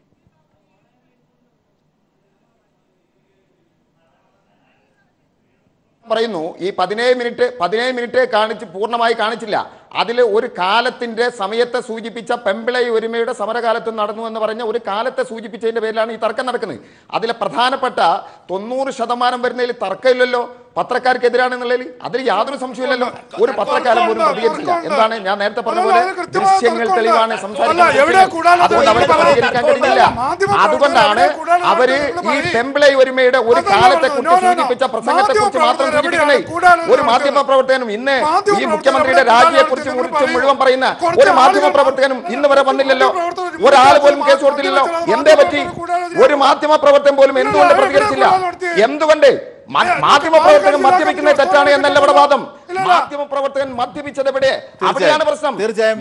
[SPEAKER 6] പറയുന്നു ഈ 17 മിനിറ്റ് പൂർണ്ണമായി കാണിച്ചില്ല. അതിൽ ഒരു കാലത്തിന്റെ സമയത്തെ സൂചിപ്പിച്ച പെമ്പിളൈ ഒരുമയുടെ സമരകാലത്ത് നടന്നു എന്ന് പറഞ്ഞ ഒരു കാലത്തെ സൂചിപ്പിച്ചതിന്റെ പേരിലാണ് ഈ തർക്കം നടക്കുന്നത്. അതിലെ പ്രധാനപ്പെട്ട 90% വരുന്നതിൽ തർക്കമില്ലല്ലോ. പത്രക്കാർക്കെതിരാണെന്നുള്ളതിൽ അതിൽ യാതൊരു സംശയമില്ലല്ലോ. ഒരു പത്രക്കാരൻ പോലും പ്രതികരിച്ചില്ല. എന്താണ് ഞാൻ നേരത്തെ പറഞ്ഞ പോലെ ദൃശ്യങ്ങൾ തെളിവാണ് സംസാരിക്കുന്നത്. അതുകൊണ്ട് അവർക്ക് പ്രതികരിക്കാൻ കഴിയില്ല. അതുകൊണ്ടാണ് അവര് ഈ ടെംപ്ലേ ഒരുമയുടെ ഒരു കാലത്തെ കുറിച്ച് സൂചിപ്പിച്ച പ്രസംഗത്തെ കുറിച്ച് മാത്രം സൂചിപ്പിക്കുന്നത്. ഒരു മാധ്യമ പ്രവർത്തകനും ഇന്ന് ഈ മുഖ്യമന്ത്രിയുടെ രാജിയെ കുറിച്ച് മുഴുവൻ പറയുന്ന ഒരു മാധ്യമ പ്രവർത്തകനും ഇന്ന് വരെ വന്നില്ലല്ലോ. ഒരാൾ പോലും കേസ് കൊടുത്തില്ലല്ലോ. എന്തേ പറ്റി? ഒരു മാധ്യമ പ്രവർത്തകൻ പോലും എന്തുകൊണ്ട് പ്രതികരിച്ചില്ല? എന്തുകൊണ്ട്? മാധ്യമ പ്രവർത്തകൻ മദ്യപിക്കുന്നത് തെറ്റാണ് എന്നല്ല ഇവിടെ വാദം. മാധ്യമ പ്രവർത്തകൻ മദ്യപിച്ചത് എവിടെ? അവിടെയാണ് പ്രശ്നം.
[SPEAKER 1] തീർച്ചയായും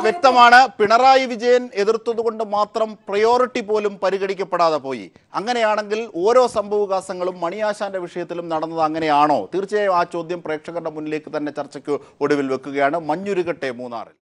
[SPEAKER 1] വ്യക്തമാണ്. പിണറായി വിജയൻ എതിർത്തത് കൊണ്ട് മാത്രം പ്രയോറിറ്റി പോലും പരിഗണിക്കപ്പെടാതെ പോയി. അങ്ങനെയാണെങ്കിൽ ഓരോ സംഭവവികാസങ്ങളും മണിയാശാന്റെ വിഷയത്തിലും നടന്നത് അങ്ങനെയാണോ? തീർച്ചയായും ആ ചോദ്യം പ്രേക്ഷകരുടെ മുന്നിലേക്ക് തന്നെ ചർച്ചയ്ക്ക് ഒടുവിൽ വെക്കുകയാണ്. മഞ്ഞുരുകട്ടെ മൂന്നാറിൽ.